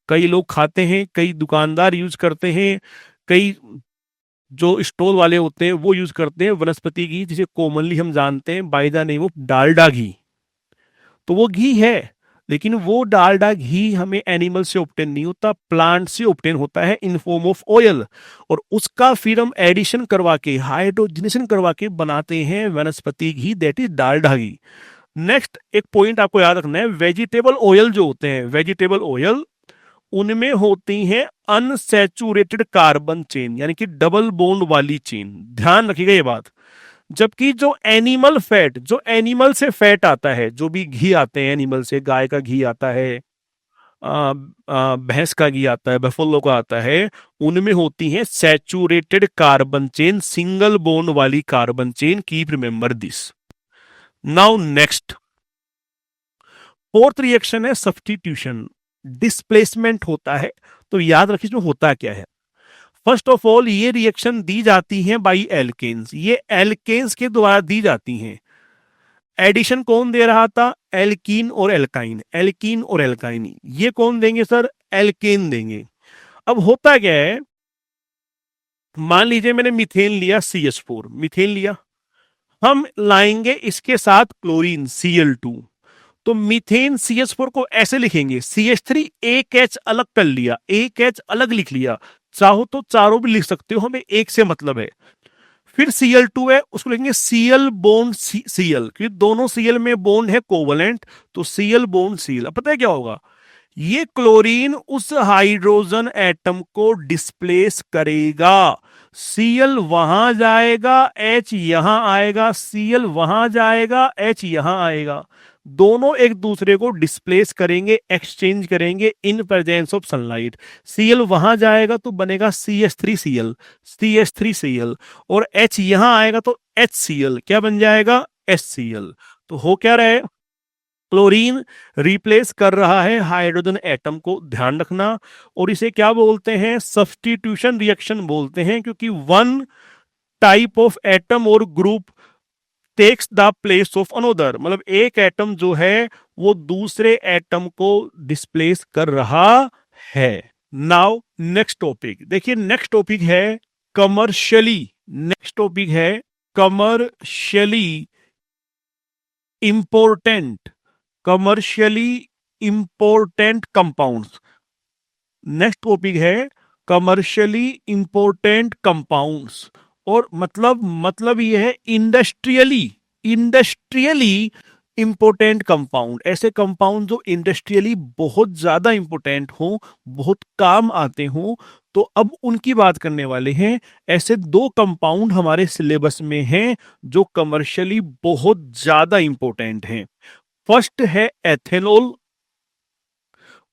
कई लोग खाते हैं, कई दुकानदार यूज करते हैं, कई जो स्टोर वाले होते हैं वो यूज करते हैं वनस्पति घी, जिसे कॉमनली हम जानते हैं by the name of Dalda ghee. तो वो घी है, लेकिन वो डालडा घी हमें एनिमल से ऑब्टेन नहीं होता, प्लांट से ऑब्टेन होता है इन फॉर्म ऑफ ऑयल। और उसका फिर हम एडिशन करवा के, हाइड्रोजनेशन करवा के बनाते हैं वनस्पति घी, that is Dalda ghee. Next एक पॉइंट आपको याद रखना है, वेजिटेबल ऑयल जो होते हैं, वेजिटेबल ऑयल उनमें होती है अनसैचुरेटेड कार्बन चेन, यानी कि डबल बॉन्ड वाली चेन, ध्यान रखिएगा ये बात। जबकि जो एनिमल फैट, जो एनिमल से फैट आता है, जो भी घी आते हैं एनिमल से, गाय का घी आता है, भैंस का घी आता है, बफेलो का आता है, उनमें होती है saturated carbon chain, single bond वाली carbon chain. Keep remember this. Now next fourth reaction है सब्स्टिट्यूशन, डिस्प्लेसमेंट होता है। तो याद रखिए इसमें होता क्या है। फर्स्ट ऑफ ऑल ये रिएक्शन दी जाती है बाई एल्केन्स, ये एल्केन्स के द्वारा दी जाती हैं। एडिशन कौन दे रहा था, एल्कीन और एल्काइन, एल्कीन और एल्काइन, ये कौन देंगे सर, एल्केन देंगे। अब होता क्या है, मान लीजिए मैंने मीथेन लिया, CH4 मीथेन लिया, हम लाएंगे इसके साथ क्लोरीन Cl2, तो मीथेन CH4 को ऐसे लिखेंगे, CH3 एक H अलग कर लिया, एक H अलग लिख लिया, चाहो तो चारों भी लिख सकते हो, हमें एक से मतलब है। फिर Cl2 है, उसको लिखेंगे Cl बॉन्ड Cl, क्योंकि दोनों Cl में बॉन्ड है कोवलेंट, तो Cl बॉन्ड Cl। अब पता है क्या होगा, ये क्लोरीन उस हाइड्रोजन एटम को डिस्प्लेस करेगा, Cl वहां जाएगा, H यहां आएगा, Cl वहां जाएगा, H यहां आएगा, दोनों एक दूसरे को डिस्प्लेस करेंगे, एक्सचेंज करेंगे in presence of sunlight. Cl वहां जाएगा तो बनेगा CH3Cl, CH3Cl, और H यहां आएगा तो HCl, क्या बन जाएगा, HCl। तो हो क्या रहा है, क्लोरीन रिप्लेस कर रहा है हाइड्रोजन एटम को, ध्यान रखना। और इसे क्या बोलते हैं, सब्स्टिट्यूशन रिएक्शन बोलते हैं, क्योंकि वन टाइप ऑफ एटम और group takes the place of another, मतलब एक एटम जो है वो दूसरे एटम को डिस्प्लेस कर रहा है। नाउ नेक्स्ट टॉपिक देखिए, नेक्स्ट टॉपिक है कमर्शियली, नेक्स्ट टॉपिक है commercially important, commercially important compounds. Next topic है कमर्शियली इंपोर्टेंट कंपाउंड्स, और मतलब ये है इंडस्ट्रियली, इंडस्ट्रियली इंपोर्टेंट कंपाउंड, ऐसे कंपाउंड जो इंडस्ट्रियली बहुत ज्यादा इंपोर्टेंट हो, बहुत काम आते हो। तो अब उनकी बात करने वाले हैं। ऐसे दो कंपाउंड हमारे सिलेबस में हैं जो कमर्शियली बहुत ज्यादा इंपोर्टेंट हैं। फर्स्ट है एथेनॉल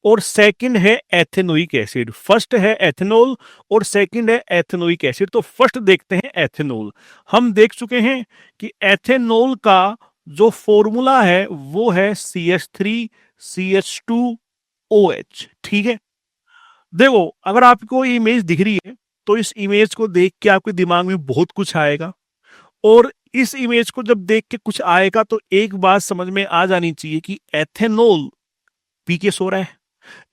और सेकंड है एथेनोइक एसिड। फर्स्ट है एथेनॉल और सेकंड है एथेनोइक एसिड। तो फर्स्ट देखते हैं एथेनॉल। हम देख चुके हैं कि एथेनॉल का जो फॉर्मूला है वो है CH3CH2OH, ठीक है। देखो अगर आपको इमेज दिख रही है तो इस इमेज को देख के आपके दिमाग में बहुत कुछ आएगा, और इस इमेज को जब देख के कुछ आएगा तो एक बात समझ में आ जानी चाहिए कि एथेनॉल पी के सो रहा है,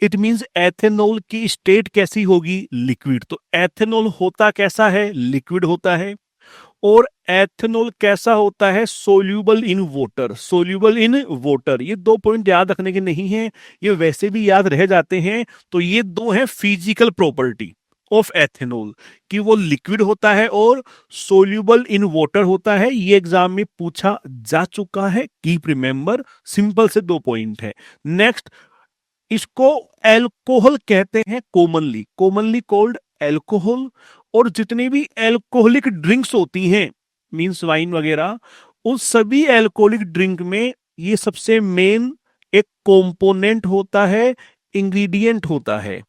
इट मींस एथेनॉल की स्टेट कैसी होगी, लिक्विड। तो एथेनॉल होता कैसा है, लिक्विड होता है। और एथेनॉल कैसा होता है, soluble in water, soluble in water. ये दो पॉइंट याद रखने के नहीं है, ये वैसे भी याद रह जाते हैं। तो ये दो हैं फिजिकल प्रॉपर्टी ऑफ एथेनॉल, कि वो लिक्विड होता है और सोल्यूबल इन वाटर होता है। ये एग्जाम में पूछा जा चुका है, कीप रिमेंबर। सिंपल से दो पॉइंट है। नेक्स्ट, इसको एल्कोहल कहते हैं कॉमनली, कॉमनली कॉल्ड एल्कोहल। और जितनी भी एल्कोहलिक ड्रिंक्स होती हैं, मींस वाइन वगैरह, उन सभी एल्कोहलिक ड्रिंक में ये सबसे मेन एक कंपोनेंट होता है, इंग्रेडिएंट होता है।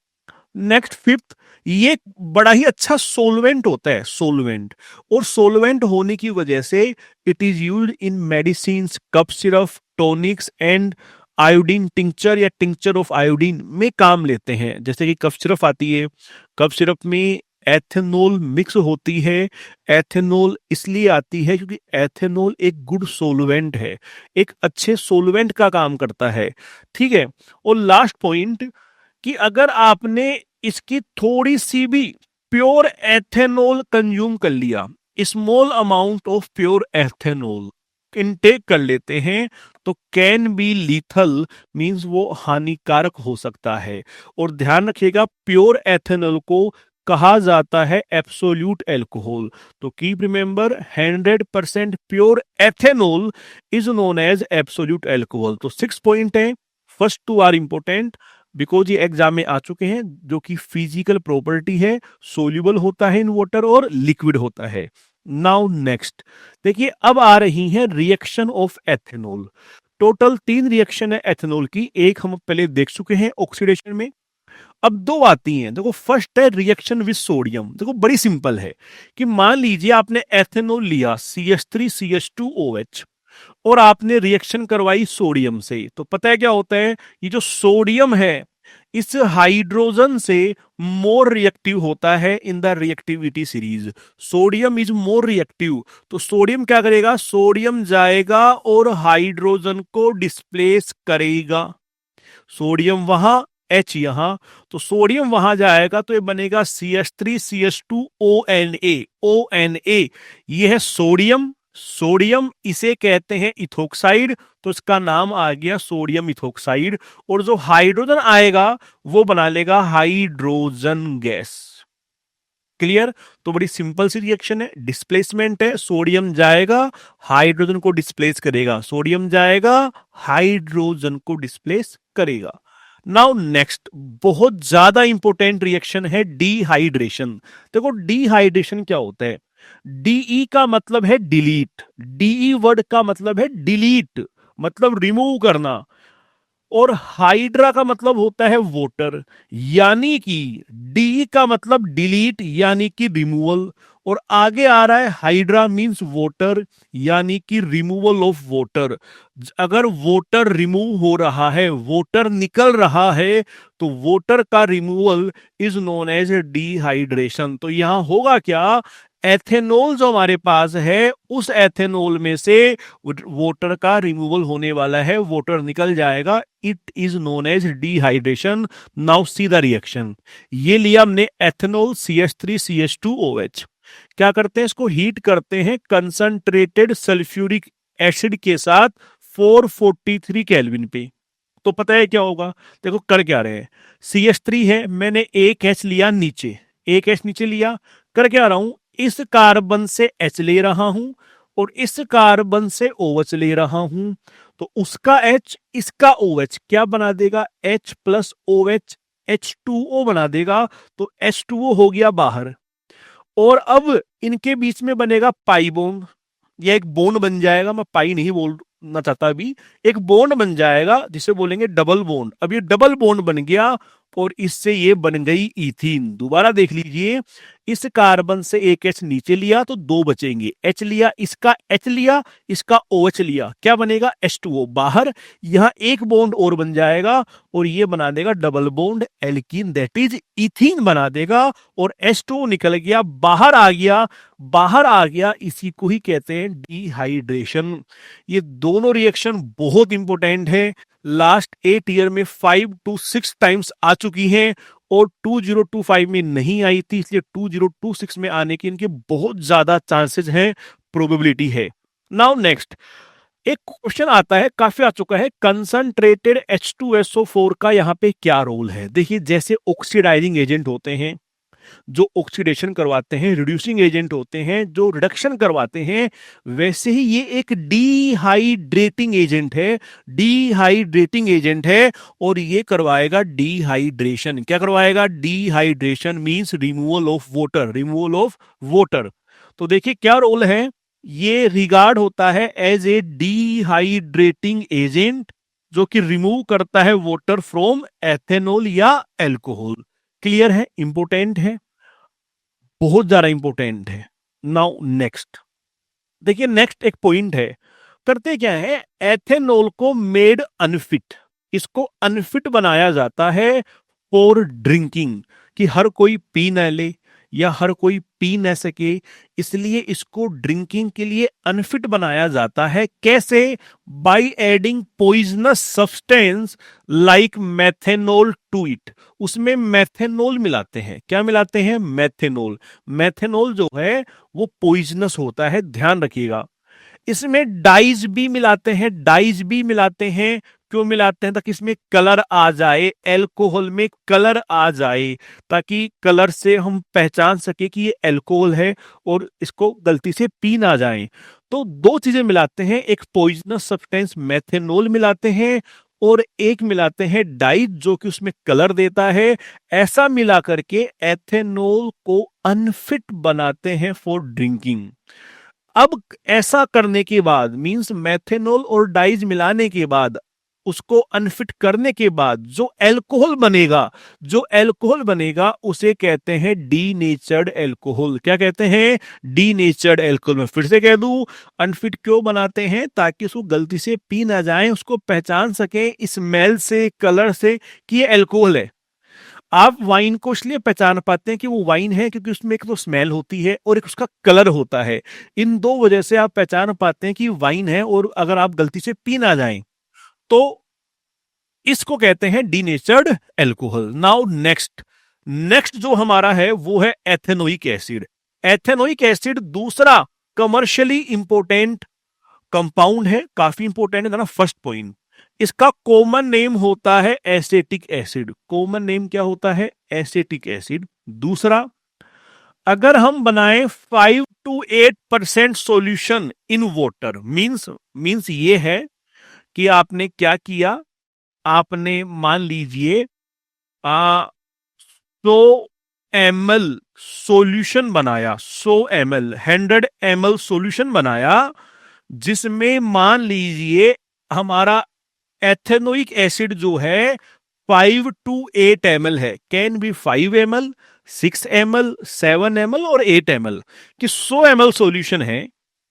नेक्स्ट फिफ्थ, ये बड़ा ही अच्छा सोलवेंट होता है, सोलवेंट। और सोलवेंट होने की वजह से it is used in medicine, cough syrup, tonics and iodine tincture या टिंचर ऑफ आयोडीन में काम लेते हैं। जैसे कि कफ सिरप आती है, कफ सिरप में एथेनॉल मिक्स होती है। एथेनॉल इसलिए आती है क्योंकि एथेनॉल एक गुड सोलवेंट है, एक अच्छे सोलवेंट का काम करता है। ठीक है। और लास्ट पॉइंट, कि अगर आपने इसकी थोड़ी सी भी प्योर एथेनॉल कंज्यूम कर लिया, small amount of pure ethanol intake कर लेते हैं, तो कैन बी लीथल, मींस वो हानिकारक हो सकता है। और ध्यान रखिएगा, प्योर एथेनॉल को कहा जाता है एब्सोल्यूट एल्कोहल। तो keep remember, 100% pure ethanol is known as absolute alcohol. तो 6 पॉइंट है, फर्स्ट 2 आर इंपोर्टेंट बिकॉज ये एग्जाम में आ चुके हैं, जो कि फिजिकल प्रॉपर्टी है, सोल्यूबल होता है इन वाटर और लिक्विड होता है। नाउ नेक्स्ट देखिए, अब आ रही है reaction of ethanol. Total 3 reaction है एथेनॉल की, एक हम पहले देख चुके हैं ऑक्सीडेशन में, अब 2 आती हैं। देखो, फर्स्ट है रिएक्शन विद सोडियम। देखो बड़ी सिंपल है, कि मान लीजिए आपने एथेनॉल लिया CH3CH2OH और आपने रिएक्शन करवाई सोडियम से, तो पता है क्या होता है, ये जो सोडियम है इस हाइड्रोजन से मोर रिएक्टिव होता है in the reactivity series. Sodium is more reactive, तो सोडियम क्या करेगा, सोडियम जाएगा और हाइड्रोजन को डिस्प्लेस करेगा। सोडियम वहां, H यहां, तो सोडियम वहां जाएगा तो ये बनेगा CH3CH2ONA। ONA ये है सोडियम, सोडियम इसे कहते हैं इथोक्साइड, तो इसका नाम आ गया सोडियम इथोक्साइड। और जो हाइड्रोजन आएगा वो बना लेगा हाइड्रोजन गैस। क्लियर? तो बड़ी सिंपल सी रिएक्शन है, डिस्प्लेसमेंट है, सोडियम जाएगा हाइड्रोजन को डिस्प्लेस करेगा, सोडियम जाएगा हाइड्रोजन को डिस्प्लेस करेगा। नाउ नेक्स्ट बहुत ज्यादा इंपॉर्टेंट रिएक्शन है डिहाइड्रेशन। देखो डिहाइड्रेशन क्या होता है, डीई का मतलब है डिलीट, डीई वर्ड का मतलब है डिलीट, मतलब रिमूव करना, और हाइड्रा का मतलब होता है वोटर, यानी कि डी का मतलब डिलीट यानी कि रिमूवल, और आगे आ रहा है हाइड्रा मींस वोटर यानी कि रिमूवल ऑफ वोटर। अगर वोटर रिमूव हो रहा है, वोटर निकल रहा है, तो वोटर का removal is known as dehydration. तो यहां होगा क्या, एथेनॉल जो हमारे पास है उस एथेनॉल में से वोटर का रिमूवल होने वाला है, वोटर निकल जाएगा, it is known as dehydration. Now see the reaction, ये लिया हमने एथेनॉल CH3CH2OH, क्या करते हैं, इसको हीट करते हैं कंसंट्रेटेड सल्फ्यूरिक एसिड के साथ 443 केल्विन पे। तो पता है क्या होगा, देखो कर क्या रहे हैं, CH3 है, मैंने एक H लिया नीचे, एक H नीचे लिया, कर क्या रहा हूं, इस कार्बन से H ले रहा हूं और इस कार्बन से OH ले रहा हूं, तो उसका H इसका OH क्या बना देगा, H प्लस OH H2O बना देगा, तो H2O हो गया बाहर। और अब इनके बीच में बनेगा पाई बॉन्ड, या एक बॉन्ड बन जाएगा, मैं पाई नहीं बोलना चाहता अभी, एक बॉन्ड बन जाएगा जिसे बोलेंगे डबल बॉन्ड। अब ये डबल बॉन्ड बन गया और इससे ये बन गई इथीन। दोबारा देख लीजिए, इस कार्बन से एक H नीचे लिया तो 2 बचेंगे, H लिया, इसका H लिया, इसका OH लिया, क्या बनेगा, H2O बाहर, यहां एक बॉन्ड और बन जाएगा और ये बना देगा double bond alkene, that is ethene बना देगा, और H2O निकल गया, बाहर आ गया, बाहर आ गया, इसी को ही कहते हैं डिहाइड्रेशन। ये दोनों रिएक्शन बहुत इंपॉर्टेंट है, लास्ट 8 ईयर में 5 to 6 टाइम्स आ चुकी हैं और 2025 में नहीं आई थी, इसलिए 2026 में आने के इनके बहुत ज्यादा चांसेस हैं, प्रोबेबिलिटी है। नाउ नेक्स्ट एक क्वेश्चन आता है, काफी आ चुका है, कंसंट्रेटेड H2SO4 का यहाँ पे क्या रोल है। देखिए, जैसे ऑक्सीडाइजिंग एजेंट होते हैं जो ऑक्सीडेशन करवाते हैं, रिड्यूसिंग एजेंट होते हैं जो रिडक्शन करवाते हैं, वैसे ही ये एक डिहाइड्रेटिंग एजेंट है, डिहाइड्रेटिंग एजेंट है, और ये करवाएगा डिहाइड्रेशन। क्या करवाएगा, dehydration means removal of water, removal of water. तो देखिए क्या रोल है, ये रिगार्ड होता है एज ए डिहाइड्रेटिंग एजेंट जो कि रिमूव करता है वाटर फ्रॉम एथेनॉल या एल्कोहल। क्लियर है? इंपोर्टेंट है, बहुत ज्यादा इंपोर्टेंट है। नाउ नेक्स्ट देखिए, नेक्स्ट एक पॉइंट है। करते क्या है, एथेनॉल को मेड अनफिट, इसको अनफिट बनाया जाता है फॉर ड्रिंकिंग, कि हर कोई पी न ले या हर कोई पी न सके, इसलिए इसको ड्रिंकिंग के लिए अनफिट बनाया जाता है। कैसे? By adding poisonous substance like methanol to it. उसमें मेथेनॉल मिलाते हैं। क्या मिलाते हैं? मेथेनॉल। मेथेनॉल जो है वो पॉइजनस होता है, ध्यान रखिएगा। इसमें डाइज भी मिलाते हैं, डाइज भी मिलाते हैं। क्यों मिलाते हैं? ताकि इसमें कलर आ जाए, एल्कोहल में कलर आ जाए, ताकि कलर से हम पहचान सके कि ये एल्कोहल है और इसको गलती से पी ना जाए। तो दो चीजें मिलाते हैं, एक पॉइजनस सब्सटेंस मेथेनॉल मिलाते हैं और एक मिलाते हैं डाइज, जो कि उसमें कलर देता है। ऐसा मिला करके एथेनॉल को अनफिट बनाते हैं फॉर ड्रिंकिंग। अब ऐसा करने के बाद, मींस मेथेनॉल और डाइज मिलाने के बाद, उसको अनफिट करने के बाद जो एल्कोहल बनेगा, जो एल्कोहल बनेगा उसे कहते हैं डीनेचर्ड एल्कोहल। क्या कहते हैं? Denatured alcohol. मैं फिर से कह दूं, अनफिट क्यों बनाते हैं? ताकि उसको गलती से पी ना जाए, उसको पहचान सके स्मेल से, कलर से कि ये एल्कोहल है। आप वाइन को इसलिए पहचान पाते हैं कि वो वाइन है क्योंकि उसमें एक तो स्मेल होती है और एक उसका कलर होता है। इन दो वजह से आप पहचान पाते हैं कि वाइन है, और अगर आप गलती से पी ना जाएं तो इसको कहते हैं denatured alcohol. Now next, next जो हमारा है वो है एथेनोइक एसिड। एथेनोइक एसिड दूसरा कमर्शियली इंपोर्टेंट कंपाउंड है, काफी इंपोर्टेंट है ना। फर्स्ट पॉइंट, इसका कॉमन नेम होता है एसेटिक एसिड। कॉमन नेम क्या होता है? Acetic acid. दूसरा, अगर हम बनाएं 5 to 8% solution in water, means ये है कि आपने क्या किया, आपने मान लीजिए 100 ml सॉल्यूशन बनाया, 100 ml, 100 ml सॉल्यूशन बनाया, जिसमें मान लीजिए हमारा एथेनोइक एसिड जो है 5 to 8 ml है। Can be 5 ml, 6 ml, 7 ml और 8 ml, कि 100 ml सॉल्यूशन है,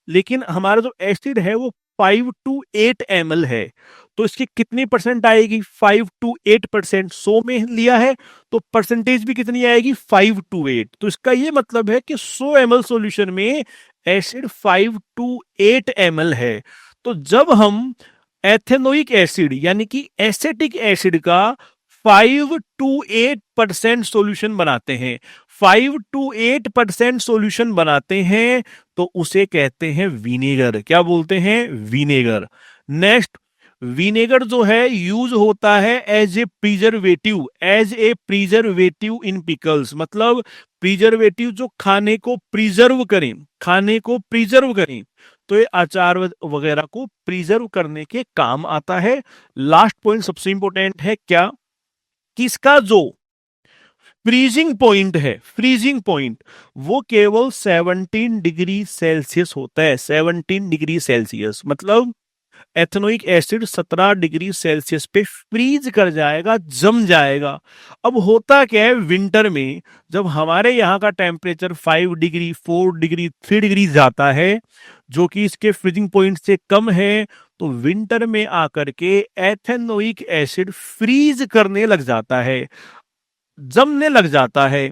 लेकिन हमारा जो एसिड है वो 5 to 8 ml है। तो इसकी कितनी परसेंट आएगी? 5 to 8%। 100 में लिया है तो परसेंटेज भी कितनी आएगी? 5 to 8। तो इसका ये मतलब है कि 100 ml सॉल्यूशन में एसिड 5 to 8 ml है। तो जब हम एथेनोइक एसिड यानी कि एसेटिक एसिड का 5 to 8% सॉल्यूशन बनाते हैं, 5 to 8% सॉल्यूशन बनाते हैं, तो उसे कहते हैं विनेगर। क्या बोलते हैं? विनेगर। नेक्स्ट, विनेगर जो है यूज होता है as a preservative, as a preservative in pickles. मतलब प्रिजर्वेटिव जो खाने को प्रिजर्व करें, खाने को प्रिजर्व करें, तो ये अचार वगैरह को प्रिजर्व करने के काम आता है। लास्ट पॉइंट सबसे इंपॉर्टेंट है, क्या? किसका जो फ्रीजिंग पॉइंट है, फ्रीजिंग पॉइंट वो केवल 17 डिग्री सेल्सियस होता है। 17 डिग्री सेल्सियस मतलब एथेनोइक एसिड 17 डिग्री सेल्सियस पे फ्रीज कर जाएगा, जम जाएगा। अब होता क्या है, विंटर में जब हमारे यहाँ का टेम्परेचर 5 डिग्री, 4 डिग्री, 3 डिग्री जाता है, जो कि इसके फ्रीजिंग पॉइंट से कम है, तो विंटर में आकर के एथेनोइक एसिड फ्रीज करने लग जाता है, जमने लग जाता है।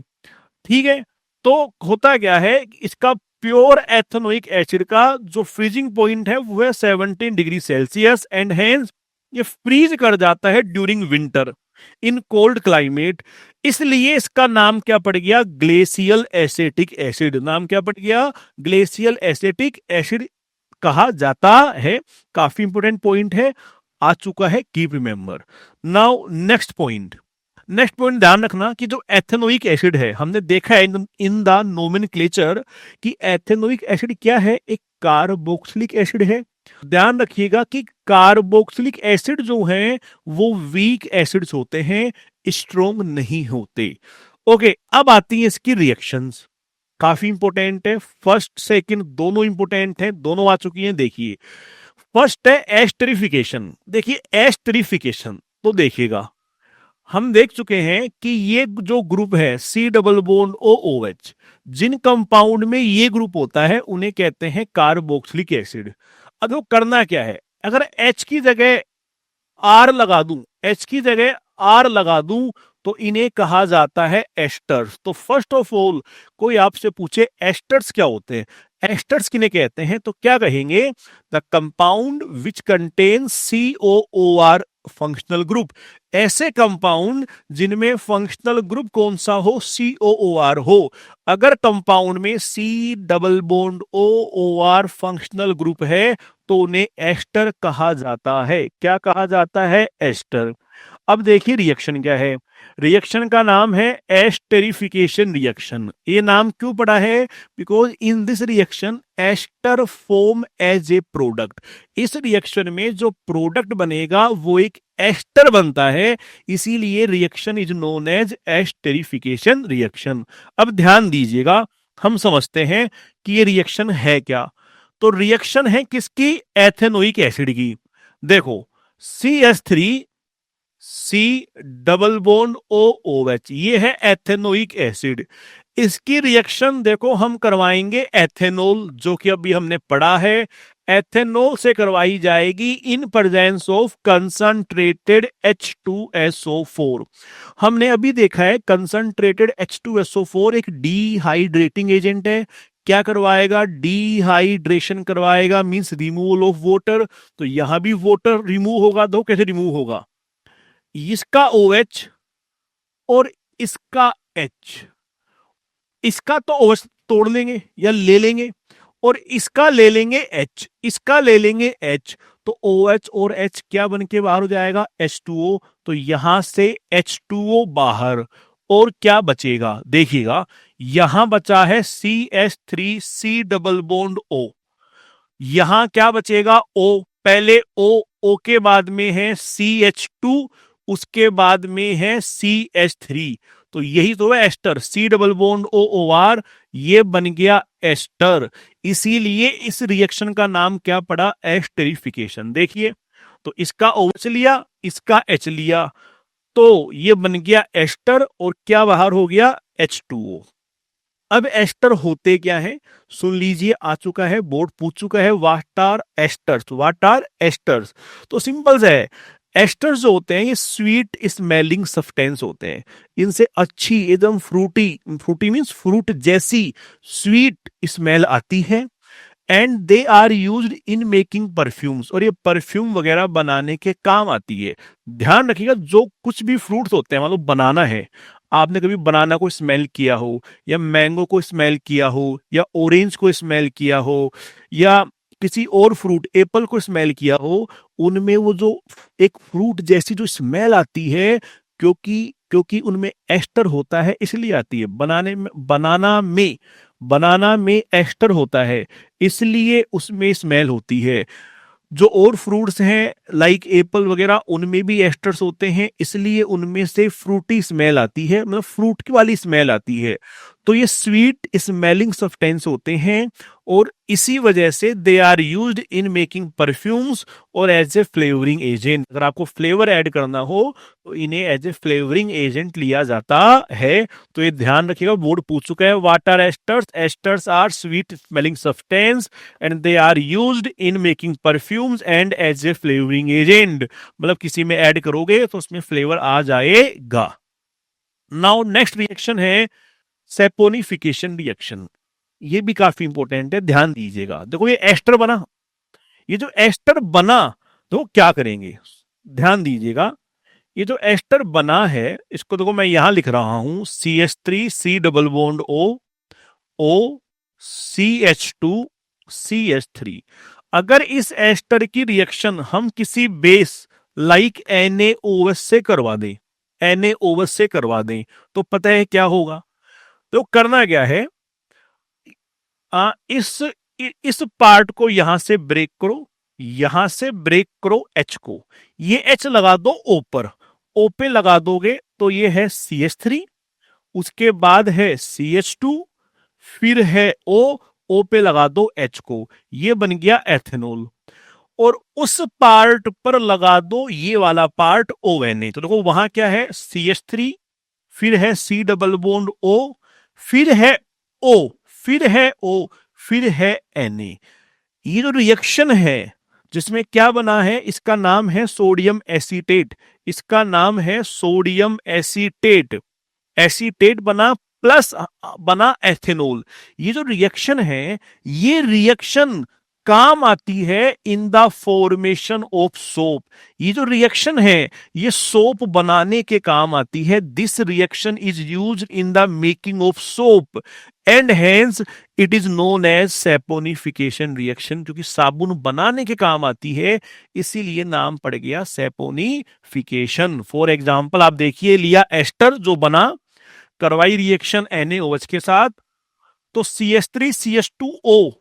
ठीक है, तो होता क्या है, इसका प्योर एथेनोइक एसिड का जो फ्रीजिंग पॉइंट है वो है 17 डिग्री सेल्सियस, एंड हेंस ये फ्रीज कर जाता है during winter in cold climate. इसलिए इसका नाम क्या पड़ गया? Glacial acetic acid. नाम क्या पड़ गया? ग्लेशियल एसेटिक एसिड कहा जाता है। काफी इंपोर्टेंट पॉइंट है, आ चुका है, keep remember. Now next point, next point ध्यान रखना कि जो एथेनोइक एसिड है, हमने देखा है इन द नोमेनक्लेचर कि एथेनोइक एसिड क्या है? एक कार्बोक्सिलिक एसिड है। ध्यान रखिएगा कि कार्बोक्सिलिक एसिड जो है वो वीक एसिड्स होते हैं, स्ट्रोंग नहीं होते। ओके, अब आती है इसकी रिएक्शंस। काफी इंपोर्टेंट है, फर्स्ट सेकंड दोनों इंपोर्टेंट है, दोनों आ चुकी हैं। देखिए, फर्स्ट है एस्टरिफिकेशन। देखिए एस्टरिफिकेशन तो देखिएगा, हम देख चुके हैं कि ये जो ग्रुप है C double bond O O H, जिन कंपाउंड में ये ग्रुप होता है उन्हें कहते हैं कार्बोक्सिलिक एसिड। अब वो करना क्या है, अगर एच की जगह आर लगा दूं, एच की जगह आर लगा दूं, तो इन्हें कहा जाता है एस्टर्स। तो फर्स्ट ऑफ ऑल कोई आपसे पूछे एस्टर्स क्या होते हैं, एस्टर्स किन्हें कहते हैं, तो क्या कहेंगे, the compound which contain C O O R functional group. ऐसे कंपाउंड जिनमें फंक्शनल ग्रुप कौन सा हो, सी ओ ओ आर हो। अगर कंपाउंड में C double bond O O R functional group है तो उन्हें एस्टर कहा जाता है। क्या कहा जाता है, एस्टर। अब देखिए रिएक्शन क्या है, रिएक्शन का नाम है एस्टेरिफिकेशन रिएक्शन। ये नाम क्यों पड़ा है, because in this reaction ester form as a product. इस रिएक्शन में जो प्रोडक्ट बनेगा वो एक एस्टर बनता है, इसीलिए reaction is known as esterification reaction. अब ध्यान दीजिएगा, हम समझते हैं कि ये रिएक्शन है क्या। तो रिएक्शन है किसकी, एथेनोइक एसिड की। देखो CH3 C double bond O O H, ये है एथेनोइक एसिड। इसकी रिएक्शन देखो हम करवाएंगे एथेनॉल, जो कि अभी हमने पढ़ा है। एथेनॉल से करवाई जाएगी in presence of concentrated H2SO4। हमने अभी देखा है कंसंट्रेटेड H2SO4 एक डिहाइड्रेटिंग एजेंट है। क्या करवाएगा, डिहाइड्रेशन करवाएगा, मींस रिमूवल ऑफ वाटर। तो यहां भी वाटर रिमूव होगा, दो कैसे रिमूव होगा, इसका OH और इसका H, इसका तो OH तोड़ लेंगे या ले लेंगे, और इसका ले लेंगे H, इसका ले लेंगे H। तो OH और H क्या बन के बाहर हो जाएगा, H2O। तो यहां से H2O बाहर, और क्या बचेगा, देखिएगा यहां बचा है CH3 C double bond O। यहां क्या बचेगा, O। पहले O के बाद में है CH2, उसके बाद में है CH3। तो यही तो है ester, C double bond O O R, ये बन गया एस्टर। इसीलिए इस रिएक्शन का नाम क्या पड़ा, एस्टेरिफिकेशन। देखिए तो इसका OH लिया, इसका H लिया, तो ये बन गया एस्टर, और क्या बाहर हो गया, H2O। अब एस्टर होते क्या है, सुन लीजिए, आ चुका है, बोर्ड पूछ चुका है, what are esters, what are esters. तो सिंपल से है, एस्टर्स जो होते हैं ये स्वीट स्मेलिंग सब्सटेंस होते हैं। इनसे अच्छी एकदम फ्रूटी, फ्रूटी मीन्स फ्रूट जैसी स्वीट स्मेल आती है। And they are used in making perfumes, और ये परफ्यूम वगैरह बनाने के काम आती है। ध्यान रखिएगा, जो कुछ भी फ्रूट्स होते हैं, मान लो बनाना है, आपने कभी बनाना को स्मेल किया हो, या मैंगो को स्मेल किया हो, या ऑरेंज को स्मेल किया हो, या किसी और फ्रूट एप्पल को स्मेल किया हो, उनमें वो जो एक फ्रूट जैसी जो स्मेल आती है, क्योंकि क्योंकि उनमें एस्टर होता है इसलिए आती है। बनाना में एस्टर होता है, इसलिए उसमें स्मेल होती है। जो और फ्रूट्स हैं लाइक एप्पल वगैरह, उनमें भी एस्टर्स होते हैं, इसलिए उनमें से फ्रूटी स्मेल आती है, मतलब फ्रूट की वाली स्मेल आती है। तो ये स्वीट स्मेलिंग सब्सटेंस होते हैं, और इसी वजह से they are used in making perfumes और एज ए फ्लेवरिंग एजेंट। अगर आपको फ्लेवर ऐड करना हो तो इन्हें एज ए फ्लेवरिंग एजेंट लिया जाता है। तो ये ध्यान रखिएगा, बोर्ड पूछ चुका है, what are esters, esters are sweet smelling substance and they are used in making perfumes and as a flavouring agent. मतलब किसी में ऐड करोगे तो उसमें फ्लेवर आ जाएगा। नाउ नेक्स्ट रिएक्शन है सेपोनिफिकेशन रिएक्शन। ये भी काफी इंपॉर्टेंट है, ध्यान दीजिएगा। देखो ये एस्टर बना, ये जो एस्टर बना तो क्या करेंगे, ध्यान दीजिएगा। ये जो एस्टर बना है, इसको देखो मैं यहां लिख रहा हूं, CH3 C double bond O CH2 CH3। अगर इस एस्टर की रिएक्शन हम किसी बेस लाइक NaOH से करवा दें, NaOH से करवा दें, तो पता है क्या होगा। तो करना क्या है, इस पार्ट को यहां से ब्रेक करो, यहां से ब्रेक करो H को, ये H लगा दो O पर, O पे लगा दोगे तो ये है CH3, उसके बाद है CH2, फिर है O, O पे लगा दो H को, ये बन गया एथेनॉल। और उस पार्ट पर लगा दो ये वाला पार्ट ONA। तो देखो वहां क्या है, CH3, फिर है C डबल बॉन्ड O, फिर है O, फिर है O, फिर है Na। ये जो रिएक्शन है जिसमें क्या बना है, इसका नाम है सोडियम एसीटेट। इसका नाम है सोडियम एसीटेट। एसीटेट बना प्लस बना एथेनॉल। ये जो रिएक्शन है, ये रिएक्शन काम आती है in the formation of soap. ये जो रिएक्शन है ये सोप बनाने के काम आती है। This reaction is used in the making of soap and hence it is known as saponification reaction. क्योंकि साबुन बनाने के काम आती है इसीलिए नाम पड़ गया सैपोनिफिकेशन। फॉर एग्जाम्पल आप देखिए, लिया एस्टर जो बना, करवाई रिएक्शन NaOH के साथ, तो CH3CH2O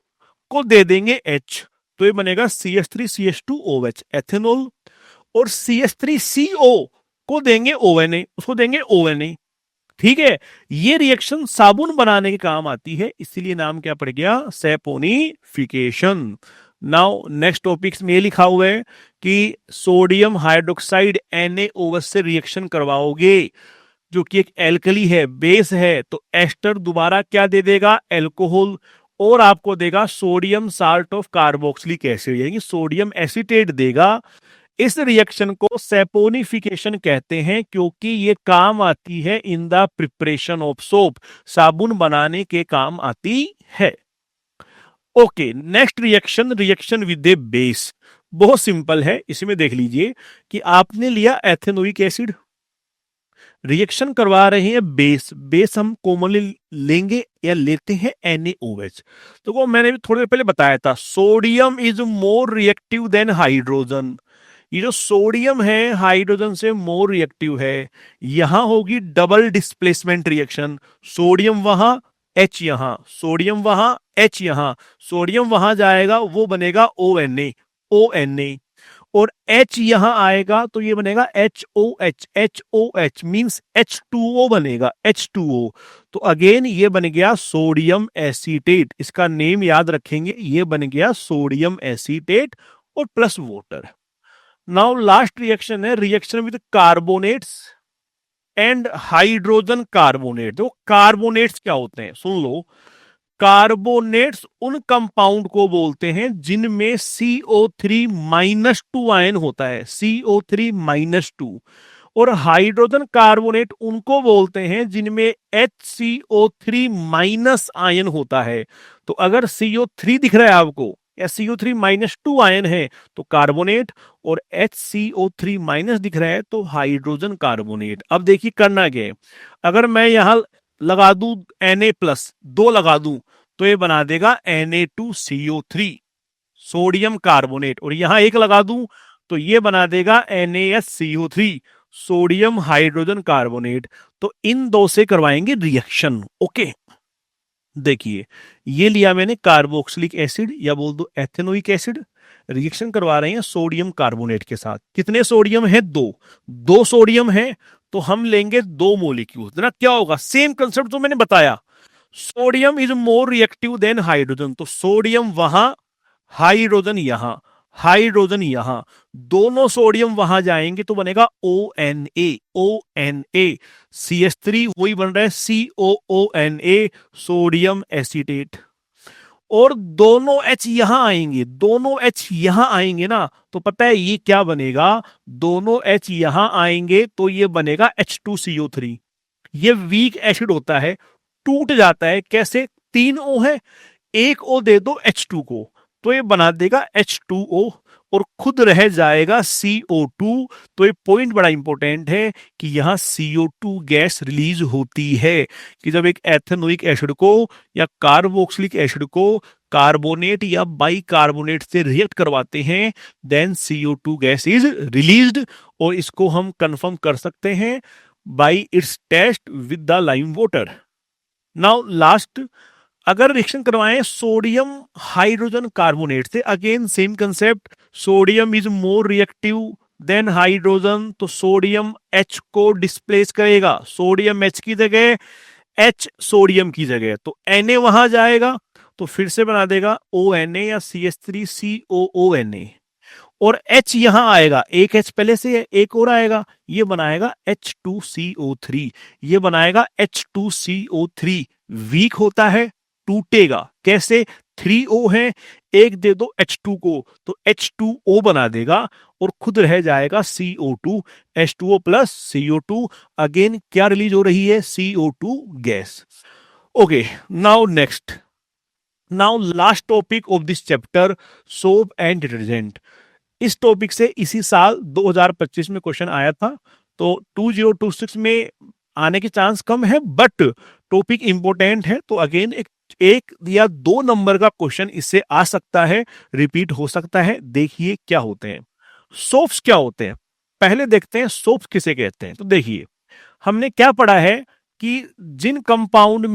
को दे देंगे H, तो ये बनेगा CH3CH2OH एथेनॉल। और CH3CO को देंगे ONA, उसको देंगे ONA। ठीक है, ये रिएक्शन साबुन बनाने के काम आती है इसीलिए नाम क्या पड़ गया, सैपोनिफिकेशन। नाउ नेक्स्ट टॉपिक्स में ये लिखा हुआ है कि सोडियम हाइड्रोक्साइड NaOH से रिएक्शन करवाओगे जो कि एक एल्कली है, बेस है, तो एस्टर दोबारा क्या दे देगा, एल्कोहल, और आपको देगा sodium salt of carboxylic acid यानी सोडियम एसीटेट देगा। इस रिएक्शन को सैपोनिफिकेशन कहते हैं क्योंकि ये काम आती है in the preparation of soap, साबुन बनाने के काम आती है। Okay, next reaction, reaction with A base. बहुत सिंपल है, इसमें देख लीजिए कि आपने लिया एथेनोइक एसिड, रिएक्शन करवा रहे हैं बेस। बेस हम कॉमनली लेंगे या लेते हैं NaOH। तो वो मैंने भी थोड़ी देर पहले बताया था, sodium is more reactive than hydrogen. ये जो सोडियम है हाइड्रोजन से मोर रिएक्टिव है। यहां होगी डबल डिस्प्लेसमेंट रिएक्शन, सोडियम वहां, H यहां, सोडियम वहां, H यहां, सोडियम वहां जाएगा वो बनेगा ONA, ONA, और H यहां आएगा तो ये बनेगा HOH, HOH मींस H2O बनेगा, H2O। तो अगेन ये बन गया सोडियम एसीटेट, इसका नेम याद रखेंगे, ये बन गया सोडियम एसीटेट और plus water. Now last reaction है reaction with carbonates and hydrogen carbonate. तो कार्बोनेट्स क्या होते हैं सुन लो, कार्बोनेट्स उन कंपाउंड को बोलते हैं जिनमें CO3-2 आयन होता है, CO3-2। और हाइड्रोजन कार्बोनेट उनको बोलते हैं जिनमें HCO3- आयन होता है। तो अगर CO3 दिख रहा है आपको या CO3-2 आयन है तो कार्बोनेट, और HCO3- दिख रहा है तो हाइड्रोजन कार्बोनेट। अब देखिए करना क्या है, अगर मैं यहां लगा दूं Na+, 2 लगा दूं तो ये बना देगा Na2CO3 सोडियम कार्बोनेट, और यहां 1 लगा दूं तो ये बना देगा NaSCO3 सोडियम हाइड्रोजन कार्बोनेट। तो इन दो से करवाएंगे रिएक्शन। ओके, देखिए ये लिया मैंने कार्बोक्सिलिक एसिड या बोल दो एथेनोइक एसिड, रिएक्शन करवा रहे हैं सोडियम कार्बोनेट के साथ। कितने सोडियम है, 2 सोडियम है तो हम लेंगे 2 मोलिक्यूल ना। क्या होगा, सेम कंसेप्ट जो मैंने बताया, sodium is more reactive than hydrogen, तो सोडियम वहां, हाइड्रोजन यहां, हाइड्रोजन यहां, दोनों सोडियम वहां जाएंगे तो बनेगा ONA, ONA। CH3 वही बन रहा है COONA सोडियम एसीटेट, और दोनों H यहां आएंगे, दोनों H यहां आएंगे ना, तो पता है ये क्या बनेगा, दोनों H यहां आएंगे तो ये बनेगा H2CO3। ये वीक एसिड होता है, टूट जाता है कैसे, 3 O है, 1 O दे दो H2 को तो ये बना देगा H2O और खुद रह जाएगा CO2। तो ये पॉइंट बड़ा इंपॉर्टेंट है कि यहां CO2 गैस रिलीज होती है कि जब एक एथेनोइक एसिड को या कार्बोक्सिलिक एसिड को कार्बोनेट या बाइकार्बोनेट से रिएक्ट करवाते हैं, then CO2 gas is released, और इसको हम कंफर्म कर सकते हैं by its test with the lime water. Now last, अगर रिएक्शन करवाएं सोडियम हाइड्रोजन कार्बोनेट से, again same concept, sodium is more reactive than hydrogen, तो सोडियम H को डिस्प्लेस करेगा, सोडियम H की जगह H सोडियम की जगह, तो Na वहां जाएगा तो फिर से बना देगा ONA या CH3COONA। और H यहां आएगा, एक H पहले से है, एक और आएगा, ये बनाएगा H2CO3, ये बनाएगा H2CO3। वीक होता है, टूटेगा कैसे? 3O है, एक दे दो H2 को तो H2O बना देगा और खुद रह जाएगा CO2, H2O plus CO2। Again क्या रिलीज हो रही है? CO2 gas. Okay, now next, now last topic of this chapter, soap and detergent. इस टॉपिक से इसी साल 2025 में क्वेश्चन आया था, तो 2026 में आने के चांस कम है, बट टॉपिक इंपॉर्टेंट है, तो अगेन एक या दो नंबर का क्वेश्चन इससे आ सकता है, रिपीट हो सकता है। देखिए क्या होते हैं सोप्स, क्या होते हैं पहले देखते हैं। सोप्स किसे कहते हैं? तो देखिए हमने क्या पढ़ा है कि जिन कंपाउंड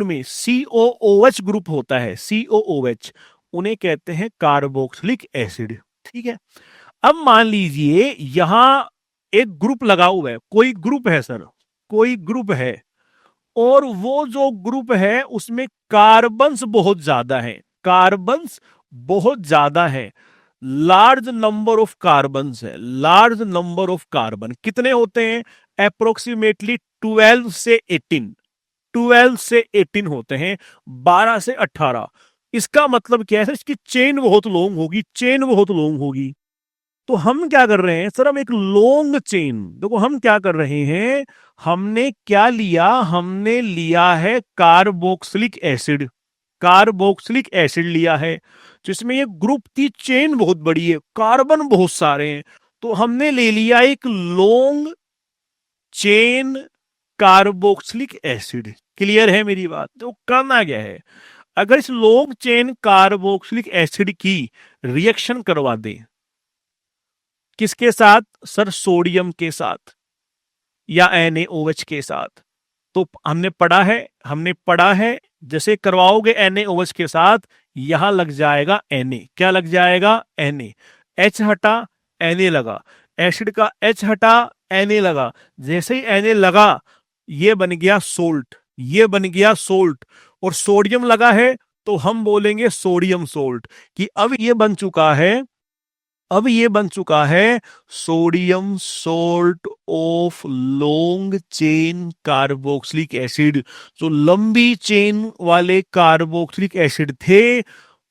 में COOH ग्रुप होता है, COOH, उन्हें कहते हैं कार्बोक्सिलिक एसिड। ठीक है, अब मान लीजिए यहां एक ग्रुप लगा हुआ है, कोई ग्रुप है सर, कोई ग्रुप है, और वो जो ग्रुप है उसमें कार्बन्स बहुत ज्यादा है, कार्बन्स बहुत ज्यादा है, लार्ज नंबर ऑफ कार्बन्स है, लार्ज नंबर ऑफ कार्बन कितने होते हैं? अप्रोक्सीमेटली 12 से 18, 12 से 18 होते हैं, 12 से 18। इसका मतलब क्या है सर? इसकी चेन बहुत लॉन्ग होगी, चेन बहुत लॉन्ग होगी। तो हम क्या कर रहे हैं सर? हम एक लॉन्ग चेन, देखो हम क्या कर रहे हैं, हमने क्या लिया? हमने लिया है कार्बोक्सिलिक एसिड, कार्बोक्सिलिक एसिड लिया है, जिसमें ये ग्रुप की चेन बहुत बड़ी है, कार्बन बहुत सारे हैं, तो हमने ले लिया एक long chain carboxylic acid. Clear है मेरी बात? तो करना क्या है, अगर इस लॉन्ग चेन कार्बोक्सिलिक एसिड की रिएक्शन करवा दें, किसके साथ सर? सोडियम के साथ या NaOH के साथ। तो हमने पढ़ा है जैसे करवाओगे NaOH के साथ, यहां लग जाएगा Na। क्या लग जाएगा? Na। H हटा, Na लगा, एसिड का H हटा, Na लगा, जैसे ही Na लगा ये बन गया सोल्ट, ये बन गया सोल्ट, और सोडियम लगा है तो हम बोलेंगे सोडियम सोल्ट, कि अब ये बन चुका है, अब ये बन चुका है sodium salt of long chain carboxylic acid. जो लंबी चेन वाले कार्बोक्सिलिक एसिड थे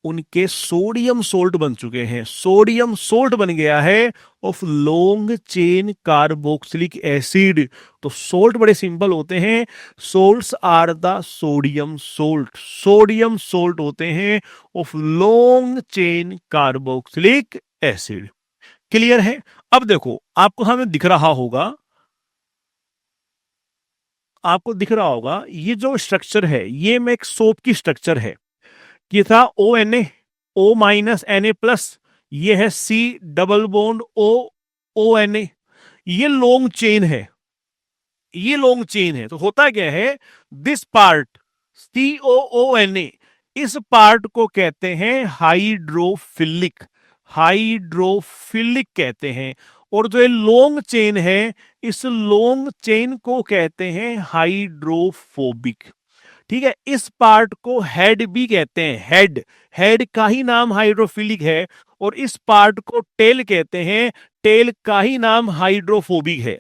उनके सोडियम सोल्ट बन चुके हैं, सोडियम सोल्ट बन गया है of long chain carboxylic acid. तो सोल्ट बड़े सिंपल होते हैं, salts are the sodium salt, sodium salt होते हैं of long chain carboxylic acid. Clear है? अब देखो आपको सामने दिख रहा होगा, आपको दिख रहा होगा ये जो स्ट्रक्चर है, ये में एक सोप की स्ट्रक्चर है, ये था ONa, O minus Na plus, ये है C डबल बॉन्ड ONa, ये लॉन्ग चेन है, ये लॉन्ग चेन है। तो होता क्या है, दिस पार्ट COONa, इस पार्ट को कहते हैं हाइड्रोफिलिक, हाइड्रोफिलिक कहते हैं, और जो ये लॉन्ग चेन है, इस लॉन्ग चेन को कहते हैं हाइड्रोफोबिक। ठीक है, इस पार्ट को हेड भी कहते हैं, हेड, हेड का ही नाम हाइड्रोफिलिक है, और इस पार्ट को टेल कहते हैं, टेल का ही नाम हाइड्रोफोबिक है।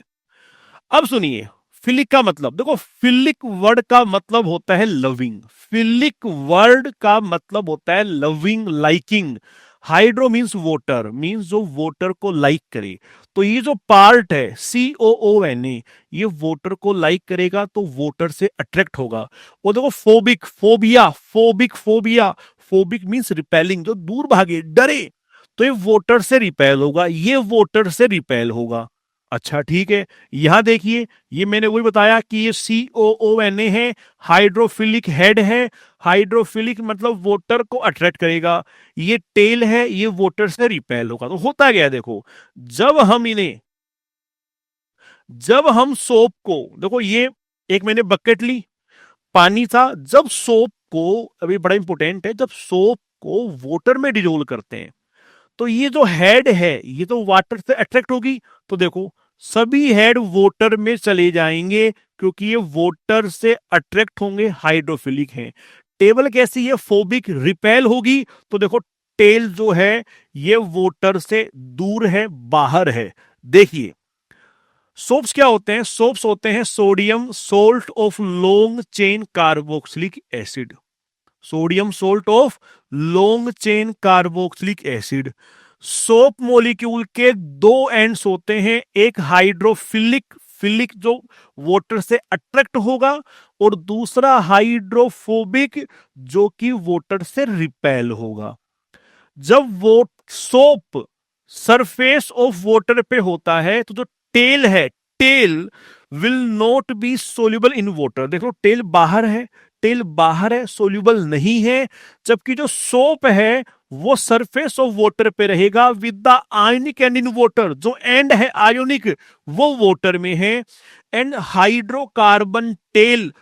अब सुनिए, फिलिक का मतलब देखो, फिलिक वर्ड का मतलब होता है लविंग, फिलिक वर्ड का मतलब होता है loving, liking. Hydro means voter, means जो वोटर को लाइक करे। तो ये जो पार्ट है COONa, ये वोटर को लाइक करेगा तो वोटर से अट्रैक्ट होगा। और देखो phobic, phobia, phobic, phobia, phobic means repelling, जो दूर भागे, डरे, तो ये वोटर से रिपेल होगा, ये वोटर से रिपेल होगा। अच्छा ठीक है, यहां देखिए, ये मैंने वही बताया कि ये COONa है, हाइड्रोफिलिक हेड है, हाइड्रोफिलिक मतलब वोटर को अट्रैक्ट करेगा, ये टेल है, ये वोटर से रिपेल होगा। तो होता गया देखो, जब हम इन्हें, जब हम सोप को, देखो ये एक मैंने बकेट ली, पानी था, जब सोप को, अभी बड़ा इंपॉर्टेंट है, जब सोप को वोटर में डिजोल्व करते हैं, तो ये जो हेड है ये तो वाटर से अट्रैक्ट होगी, तो देखो सभी हेड वोटर में चले जाएंगे, क्योंकि ये वोटर से अट्रैक्ट होंगे, हाइड्रोफिलिक हैं। टेबल कैसी है? फोबिक, रिपेल होगी, तो देखो टेल जो है ये वोटर से दूर है, बाहर है। देखिए सोप्स क्या होते हैं, सोप्स होते हैं sodium salt of long chain carboxylic acid, sodium salt of long chain carboxylic acid. Soap molecule के दो एंड्स होते हैं, एक हाइड्रोफिलिक, फिलिक जो वाटर से अट्रैक्ट होगा, और दूसरा हाइड्रोफोबिक जो कि वाटर से रिपेल होगा। जब वो सोप सरफेस ऑफ वाटर पे होता है तो जो टेल है, tail will not be soluble in water. देखो टेल बाहर है, टेल बाहर है, सोल्यूबल नहीं है। जबकि जो सोप है वो सरफेस ऑफ वाटर पे रहेगा with the ionic end in water, जो एंड है आयोनिक वो वाटर में है। And hydrocarbon tail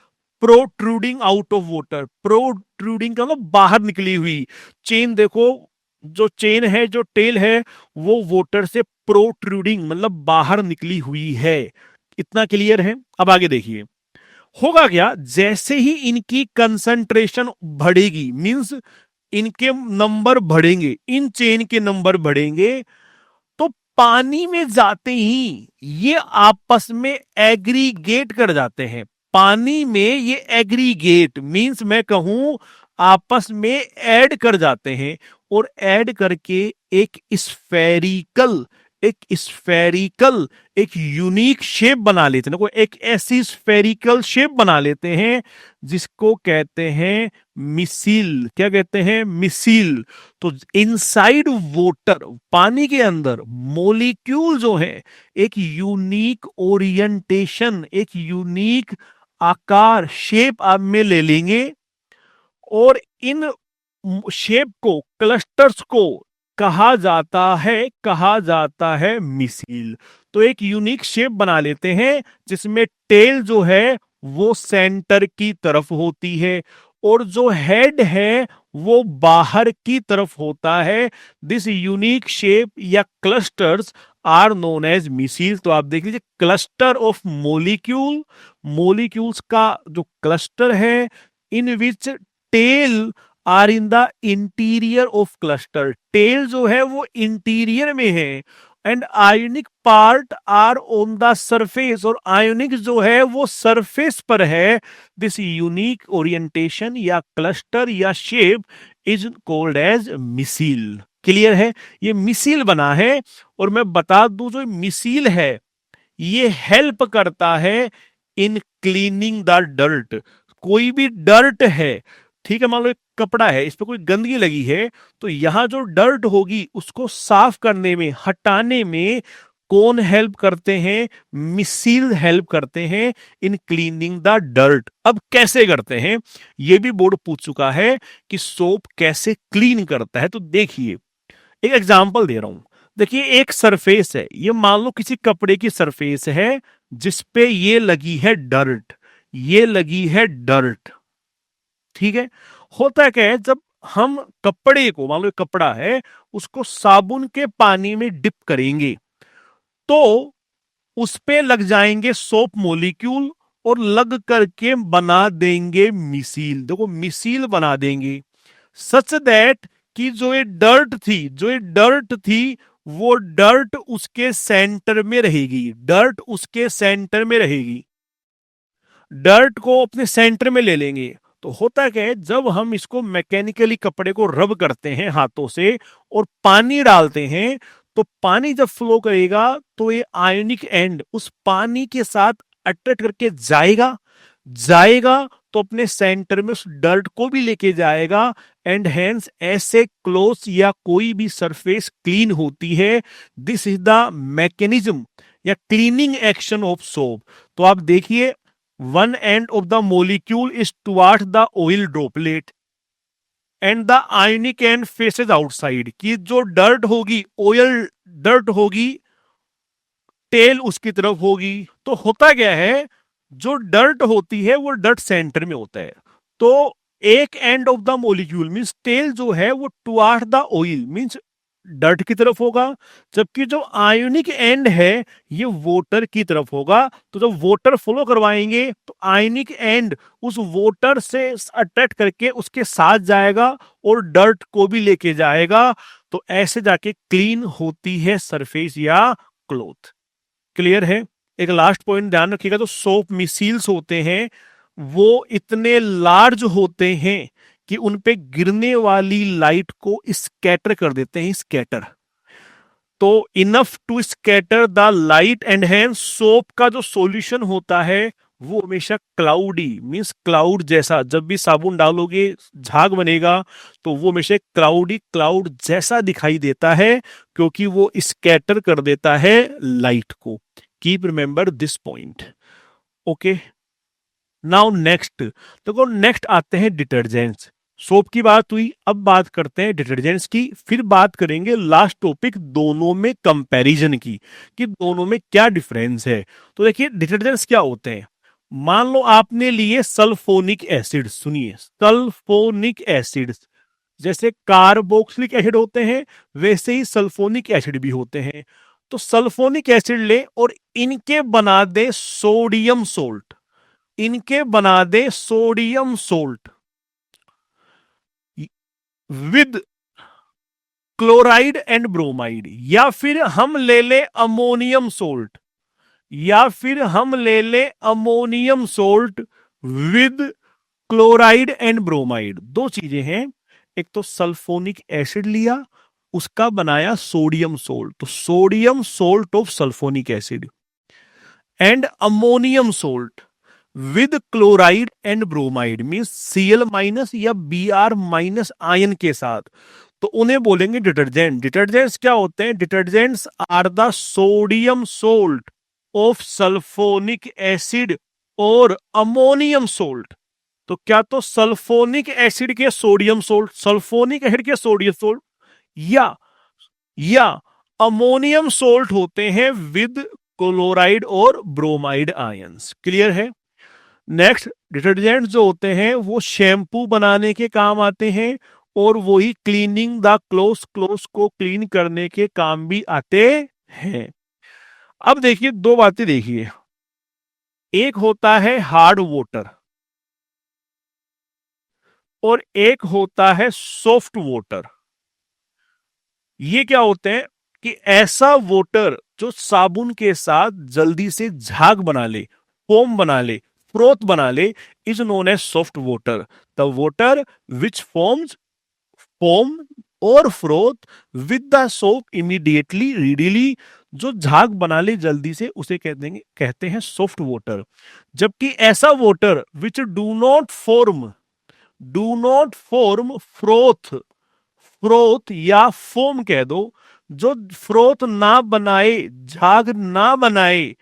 protruding out of water, protruding का मतलब बाहर निकली हुई। चेन देखो, जो चेन है, जो टेल है वो वाटर से प्रोट्रूडिंग मतलब बाहर निकली हुई है। इतना क्लियर है। अब आगे देखिए होगा क्या, जैसे ही इनकी कंसंट्रेशन बढ़ेगी, मींस इनके नंबर बढ़ेंगे, इन चेन के नंबर बढ़ेंगे, तो पानी में जाते ही ये आपस में एग्रीगेट कर जाते हैं। पानी में ये एग्रीगेट मींस मैं कहूं आपस में ऐड कर जाते हैं, और ऐड करके एक स्फेरिकल, एक यूनिक शेप बना लेते हैं। एक ऐसी स्फेरिकल शेप बना लेते हैं जिसको कहते हैं मिसिल। क्या कहते हैं? मिसिल। तो इनसाइड वाटर, पानी के अंदर मोलिक्यूल जो है एक यूनिक ओरिएंटेशन, एक यूनिक आकार, शेप आप में ले लेंगे, और इन शेप को, क्लस्टर्स को कहा जाता है मिसिल। तो एक यूनिक शेप बना लेते हैं जिसमें टेल जो है वो सेंटर की तरफ होती है और जो हेड है वो बाहर की तरफ होता है। दिस यूनिक शेप या clusters are known as micelle. तो आप देख लीजिए क्लस्टर ऑफ मोलिक्यूल, मोलिक्यूल्स का जो क्लस्टर है, in which tail are in the interior of cluster. Tail जो है वो इंटीरियर में है, and ionic part are on the surface, और आयोनिक जो है वो सरफेस पर है। दिस यूनिक ओरिएंटेशन या क्लस्टर या shape is called as micelle. Clear है? ये मिसिल बना है। और मैं बता दूं जो मिसिल है ये हेल्प करता है इन क्लीनिंग द डर्ट। कोई भी डर्ट है, ठीक है, मान लो एक कपड़ा है, इस पे कोई गंदगी लगी है, तो यहां जो डर्ट होगी उसको साफ करने में, हटाने में कौन हेल्प करते हैं? मिसिल हेल्प करते हैं इन क्लीनिंग द डर्ट। अब कैसे करते हैं ये भी बोर्ड पूछ चुका है कि सोप कैसे क्लीन करता है। तो देखिए एक एग्जांपल दे रहा हूं। देखिए एक सरफेस है, ये मान लो किसी कपड़े की सरफेस है जिसपे ये लगी है डर्ट, ये लगी है डर्ट। ठीक है, होता क्या है, जब हम कपड़े को, मान लो कपड़ा है, उसको साबुन के पानी में डिप करेंगे तो उस पे लग जाएंगे सोप मॉलिक्यूल और लग करके बना देंगे मिसिल। देखो मिसिल बना देंगे सच दैट कि जो ये डर्ट थी, जो ये डर्ट थी वो डर्ट उसके सेंटर में रहेगी, डर्ट उसके सेंटर में रहेगी। डर्ट को अपने सेंटर में ले लेंगे तो होता क्या है, जब हम इसको मैकेनिकली कपड़े को रब करते हैं हाथों से और पानी डालते हैं, तो पानी जब फ्लो करेगा तो ये आयोनिक एंड उस पानी के साथ अट्रैक्ट करके जाएगा, तो अपने सेंटर में उस डर्ट को भी लेके जाएगा, एंड हेंस ऐसे क्लोथ या कोई भी सरफेस क्लीन होती है। दिस इज द मैकेनिज्म या क्लीनिंग एक्शन ऑफ सोप। तो आप देखिए one end of the molecule is towards the oil droplet and the ionic end faces outside। कि जो डर्ट होगी, ऑयल डर्ट होगी, टेल उसकी तरफ होगी। तो होता क्या है, जो डर्ट होती है वो डर्ट सेंटर में होता है। तो एक end of the molecule means tail जो है वो toward the oil means dirt की तरफ होगा, जबकि जो आयोनिक एंड है ये वोटर की तरफ होगा। तो जब वोटर फ्लो करवाएंगे तो आयोनिक एंड उस वोटर से अट्रैक्ट करके उसके साथ जाएगा और डर्ट को भी लेके जाएगा। तो ऐसे जाके क्लीन होती है सरफेस या क्लॉथ। क्लियर है? एक लास्ट पॉइंट ध्यान रखिएगा, तो सोप मिसिल्स होते हैं वो इतने लार्ज होते हैं कि उन पे गिरने वाली लाइट को स्कैटर कर देते हैं, स्कैटर। तो enough to scatter the light and hence soap का जो सॉल्यूशन होता है वो हमेशा क्लाउडी मींस क्लाउड जैसा, जब भी साबुन डालोगे झाग बनेगा तो वो हमेशा क्लाउडी क्लाउड जैसा दिखाई देता है, क्योंकि वो स्कैटर कर देता है लाइट को। Keep remember this point. Okay, now next देखो, नेक्स्ट आते हैं डिटर्जेंट्स। सोप की बात हुई, अब बात करते हैं डिटर्जेंट्स की, फिर बात करेंगे लास्ट टॉपिक दोनों में कंपैरिजन की कि दोनों में क्या डिफरेंस है। तो देखिए डिटर्जेंट्स क्या होते हैं। मान लो आपने लिए सल्फोनिक एसिड, सुनिए सल्फोनिक एसिड, जैसे कार्बोक्सिलिक एसिड होते हैं वैसे ही सल्फोनिक एसिड भी होते हैं। तो सल्फोनिक एसिड ले और इनके बना दे सोडियम सोल्ट, इनके बना दे sodium salt with chloride and bromide, या फिर हम ले ले अमोनियम सोल्ट, या फिर हम ले ले ammonium salt with chloride and bromide. दो चीजें हैं, एक तो सल्फोनिक एसिड लिया उसका बनाया सोडियम सोल्ट, तो sodium salt of sulphonic acid and ammonium salt with chloride and bromide means Cl minus या Br माइनस आयन के साथ, तो उन्हें बोलेंगे डिटर्जेंट। डिटर्जेंट्स क्या होते हैं? Detergents are the sodium salt of sulphonic acid और अमोनियम सोल्ट। तो क्या तो सल्फोनिक एसिड के सोडियम सोल्ट, सल्फोनिक एसिड के सोडियम सोल्ट, या अमोनियम सोल्ट होते हैं विद क्लोराइड और ब्रोमाइड आयंस। क्लियर है? नेक्स्ट, डिटर्जेंट जो होते हैं वो शैम्पू बनाने के काम आते हैं और वही क्लीनिंग द क्लोथ, क्लोथ को क्लीन करने के काम भी आते हैं। अब देखिए दो बातें देखिए, एक होता है हार्ड वाटर और एक होता है सॉफ्ट वाटर। ये क्या होते हैं कि ऐसा वाटर जो साबुन के साथ जल्दी से झाग बना ले, फोम बना ले, फ्रोथ बना ले, is known as soft water. The water which forms foam और froth with the soap immediately readily, जो झाग बना ले जल्दी से उसे कहते हैं सॉफ्ट वाटर। जबकि ऐसा water which do not form froth, froth या फोम कह दो, जो फ्रोथ ना बनाए, झाग ना बनाए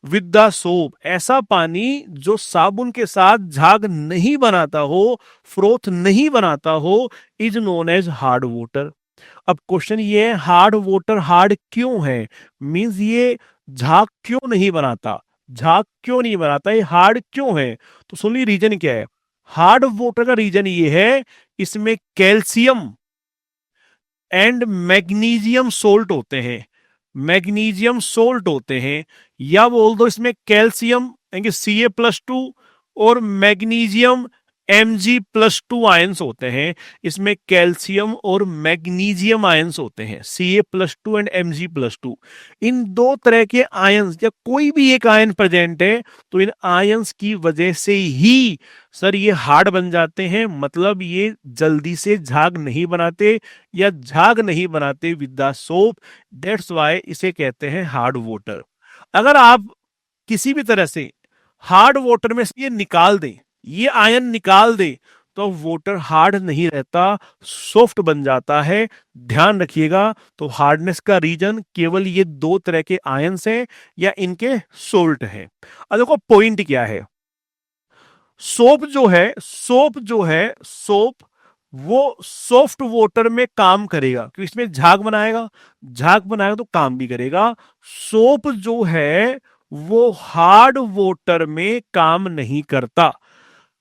विद द सोप, ऐसा पानी जो साबुन के साथ झाग नहीं बनाता हो, फ्रोथ नहीं बनाता हो, is known as hard water. अब क्वेश्चन ये है हार्ड वाटर हार्ड क्यों है, मींस ये झाग क्यों नहीं बनाता, झाग क्यों नहीं बनाता, ये हार्ड क्यों है? तो सुनिए रीजन क्या है। हार्ड वाटर का रीजन ये है इसमें कैल्शियम एंड मैग्नीशियम सोल्ट होते हैं, मैग्नीशियम सोल्ट होते हैं, या बोल दो इसमें कैल्शियम Ca+2 और मैग्नीशियम Mg+2 आयंस होते हैं। इसमें कैल्शियम और मैग्नीशियम आयंस होते हैं, Ca+2 एंड Mg+2। इन दो तरह के आयंस या कोई भी एक आयन प्रेजेंट है तो इन आयंस की वजह से ही सर ये हार्ड बन जाते हैं, मतलब ये जल्दी से झाग नहीं बनाते या झाग नहीं बनाते with the soap, that's why इसे कहते हैं हार्ड वाटर। अगर आप किसी भी तरह से हार्ड वाटर में से ये निकाल दें, ये आयन निकाल दे, तो वाटर हार्ड नहीं रहता, सॉफ्ट बन जाता है। ध्यान रखिएगा, तो हार्डनेस का रीजन केवल ये दो तरह के आयंस हैं या इनके सोल्ट है। अब देखो पॉइंट क्या है, सोप जो है, सोप वो सॉफ्ट वाटर में काम करेगा क्योंकि इसमें झाग बनाएगा, झाग बनाएगा तो काम भी करेगा। सोप जो है वो हार्ड वाटर में काम नहीं करता।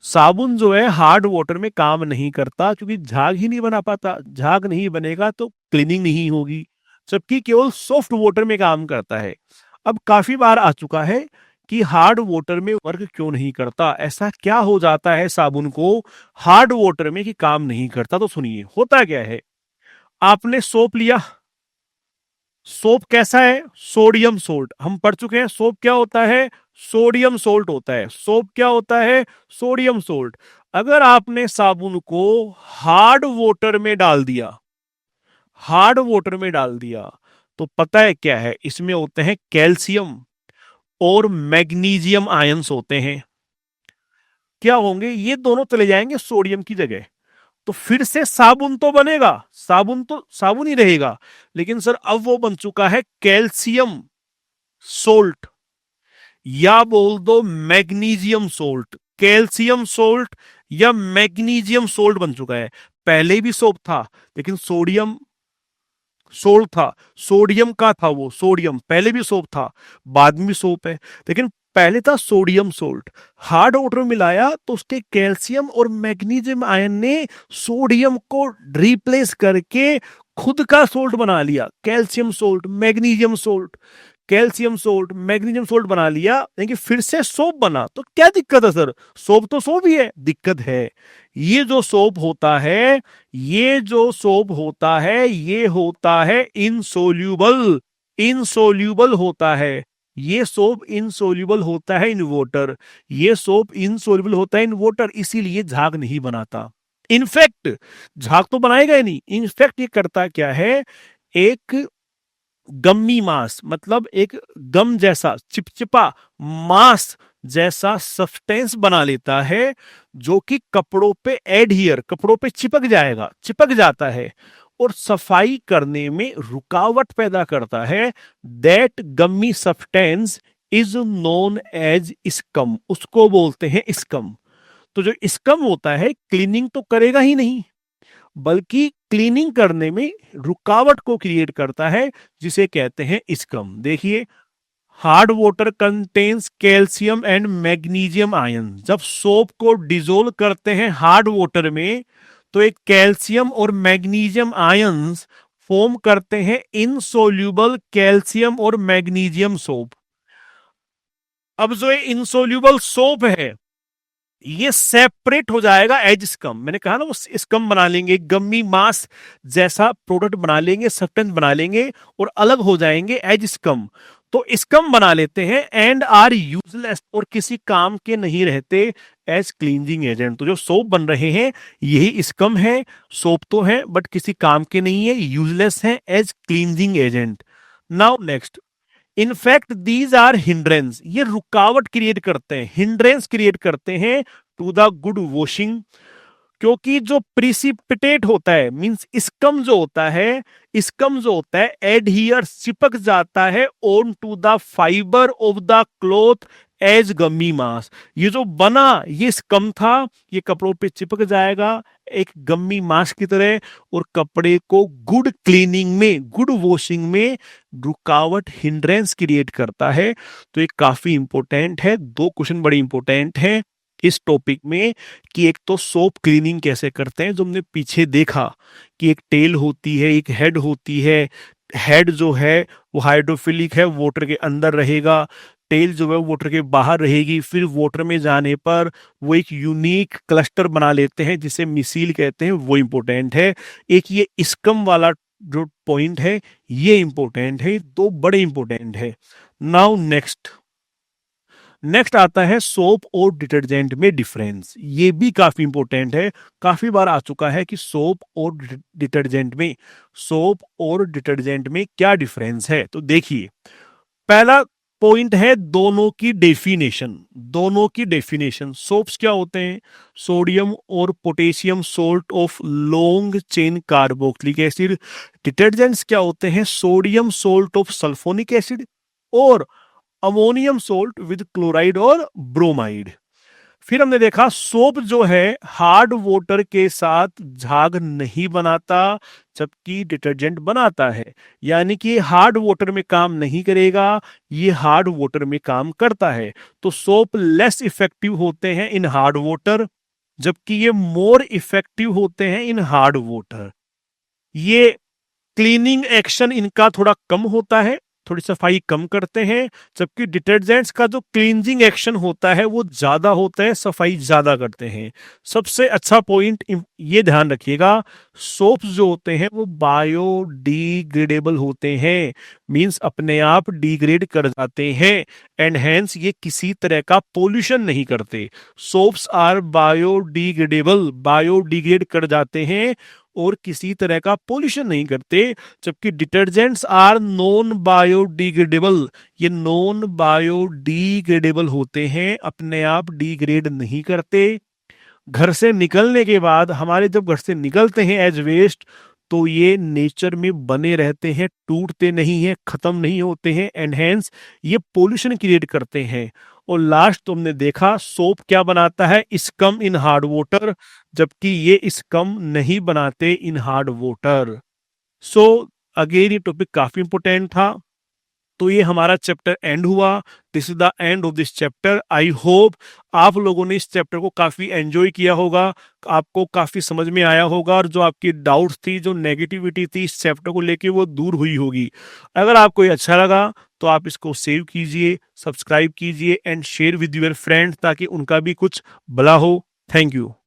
साबुन जो है हार्ड वाटर में काम नहीं करता क्योंकि झाग ही नहीं बना पाता, झाग नहीं बनेगा तो क्लीनिंग नहीं होगी, जबकि केवल सॉफ्ट वाटर में काम करता है। अब काफी बार आ चुका है कि हार्ड वाटर में वर्क क्यों नहीं करता, ऐसा क्या हो जाता है साबुन को हार्ड वाटर में कि काम नहीं करता। तो सुनिए होता क्या है, आपने सोप लिया, सोप कैसा है, सोडियम सोल्ट, हम पढ़ चुके हैं सोप क्या होता है, सोडियम सोल्ट होता है। सोप क्या होता है, सोडियम सोल्ट। अगर आपने साबुन को हार्ड वाटर में डाल दिया, हार्ड वाटर में डाल दिया, तो पता है क्या है, इसमें होते हैं कैल्शियम और मैग्नीशियम आयंस होते हैं। क्या होंगे, ये दोनों चले जाएंगे सोडियम की जगह, तो फिर से साबुन तो बनेगा, साबुन तो साबुन ही रहेगा, लेकिन सर अब वो बन चुका है कैल्शियम सोल्ट, या बोल दो मैग्नीशियम सोल्ट। कैल्शियम सोल्ट या मैग्नीशियम सोल्ट बन चुका है। पहले भी सोप था लेकिन सोडियम सोल्ट था, सोडियम का था, वो सोडियम पहले भी सोप था, बाद में भी सोप है, लेकिन पहले था सोडियम सोल्ट। हार्ड वाटर में मिलाया तो उसके कैल्शियम और मैग्नीशियम आयन ने सोडियम को रिप्लेस करके खुद का सोल्ट बना लिया, calcium salt, magnesium salt, calcium salt, magnesium salt बना लिया, लेकिन फिर से सोप बना। तो क्या दिक्कत है सर, सोप तो सोप ही है। दिक्कत है, ये जो सोप होता है, ये जो सोप होता है, ये होता है इनसोल्यूबल, इनसोल्यूबल होता है। ये सोप इनसोल्यूबल होता है इन वाटर, ये सोप इनसोल्यूबल होता है इन वाटर, इसीलिए झाग नहीं बनाता। इनफैक्ट झाग तो बनाएगा ही नहीं, इनफैक्ट ये करता क्या है, एक गम्मी मास, मतलब एक गम जैसा चिपचिपा मास जैसा सब्सटेंस बना लेता है, जो कि कपड़ों पे एडहियर, कपड़ों पे चिपक जाएगा, चिपक जाता है और सफाई करने में रुकावट पैदा करता है। That gummy substance is known as scum, उसको बोलते हैं स्कम। तो जो स्कम होता है क्लीनिंग तो करेगा ही नहीं, बल्कि क्लीनिंग करने में रुकावट को क्रिएट करता है, जिसे कहते हैं स्कम। देखिए, hard water contains calcium and magnesium ion. जब सोप को डिजोल्व करते हैं हार्ड वाटर में, तो एक कैल्शियम और मैग्नीशियम आयंस फॉर्म करते हैं इनसोल्यूबल कैल्शियम और मैग्नीशियम सोप। अब जो ये इनसोल्यूबल सोप है, ये सेपरेट हो जाएगा एज स्कम। मैंने कहा ना, वो स्कम बना लेंगे, गम्मी मास जैसा प्रोडक्ट बना लेंगे, सब्सटेंस बना लेंगे और अलग हो जाएंगे एज स्कम। तो स्कम बना लेते हैं एंड आर यूजलेस, और किसी काम के नहीं रहते एज क्लींजिंग एजेंट। तो जो सोप बन रहे हैं यही स्कम है, सोप तो है बट किसी काम के नहीं है, यूजलेस है as cleansing agent. Now next, in fact these are hindrance, ये रुकावट क्रिएट करते हैं, हिंड्रेंस क्रिएट करते हैं टू द गुड वॉशिंग। क्योंकि जो प्रिसिपिटेट होता है, मींस स्कम जो होता है, स्कम जो होता है एडहियर, चिपक जाता है on to the fibre of the cloth as gummy mass. ये जो बना ये स्कम था, ये कपड़ों पे चिपक जाएगा एक गम्मी मास की तरह, और कपड़े को गुड क्लीनिंग में, गुड वॉशिंग में रुकावट, हिंड्रेंस क्रिएट करता है। तो ये काफी इंपॉर्टेंट है, दो क्वेश्चन बड़े इंपॉर्टेंट हैं इस टॉपिक में, कि एक तो सोप क्लीनिंग कैसे करते हैं, जो हमने पीछे देखा कि एक टेल होती है, एक हेड होती है। हेड जो है वो हाइड्रोफिलिक है, वाटर के अंदर रहेगा, टेल जो है वाटर के बाहर रहेगी। फिर वाटर में जाने पर वो एक यूनिक क्लस्टर बना लेते हैं जिसे मिसील कहते हैं, वो इंपॉर्टेंट है। एक ये स्कम वाला जो पॉइंट है ये इंपॉर्टेंट है, दो बड़े इंपॉर्टेंट है। नाउ नेक्स्ट, नेक्स्ट आता है सोप और डिटर्जेंट में डिफरेंस। ये भी काफी इंपॉर्टेंट है, काफी बार आ चुका है कि सोप और डिटर्जेंट में, सोप और डिटर्जेंट में क्या डिफरेंस है। तो देखिए, पहला पॉइंट है दोनों की डेफिनेशन, दोनों की डेफिनेशन। सोप्स क्या होते हैं, सोडियम और potassium salt of long chain carboxylic acid. Detergents क्या होते हैं, sodium salt of sulphonic acid और अमोनियम सोल्ट विद क्लोराइड और ब्रोमाइड। फिर हमने देखा सोप जो है हार्ड वाटर के साथ झाग नहीं बनाता, जबकि डिटर्जेंट बनाता है। यानी कि हार्ड वाटर में काम नहीं करेगा, ये हार्ड वाटर में काम करता है। तो सोप लेस इफेक्टिव होते हैं इन हार्ड वाटर, जबकि ये मोर इफेक्टिव होते हैं इन हार्ड वाटर। ये क्लीनिंग एक्शन इनका थोड़ा कम होता है, थोड़ी सफाई कम करते हैं, जबकि डिटर्जेंट्स का जो क्लींजिंग एक्शन होता है वो ज्यादा होता है, सफाई ज्यादा करते हैं। सबसे अच्छा पॉइंट ये ध्यान रखिएगा, सोप्स जो होते हैं वो बायोडिग्रेडेबल होते हैं, मींस अपने आप डिग्रेड कर जाते हैं, एंड हेंस ये किसी तरह का पोल्यूशन नहीं करते। सोप्स आर बायोडिग्रेडेबल, बायोडिग्रेड कर जाते हैं और किसी तरह का पोल्यूशन नहीं करते, जबकि डिटर्जेंट्स आर नॉन बायोडिग्रेडेबल, ये नॉन बायोडिग्रेडेबल होते हैं, अपने आप डिग्रेड नहीं करते। घर से निकलने के बाद हमारे जब घर से निकलते हैं एज वेस्ट, तो ये नेचर में बने रहते हैं, टूटते नहीं हैं, खत्म नहीं होते हैं, एंड हेंस ये पोल्यूशन क्रिएट करते हैं। और लास्ट तुमने देखा सोप क्या बनाता है, स्कम इन हार्ड वाटर, जबकि ये स्कम नहीं बनाते in hard water. So again ये टॉपिक काफी इंपॉर्टेंट था। तो ये हमारा चैप्टर एंड हुआ। This is the end of this chapter. I hope आप लोगों ने इस चैप्टर को काफी एंजॉय किया होगा, आपको काफी समझ में आया होगा, और जो आपकी डाउट्स थी, जो नेगेटिविटी थी इस चैप्टर को लेके, वो दूर हुई होगी। अगर आपको ये अच्छा लगा तो आप इसको सेव कीजिए, सब्सक्राइब कीजिए and share with your friends, ताकि उनका भी कुछ भला हो। Thank you.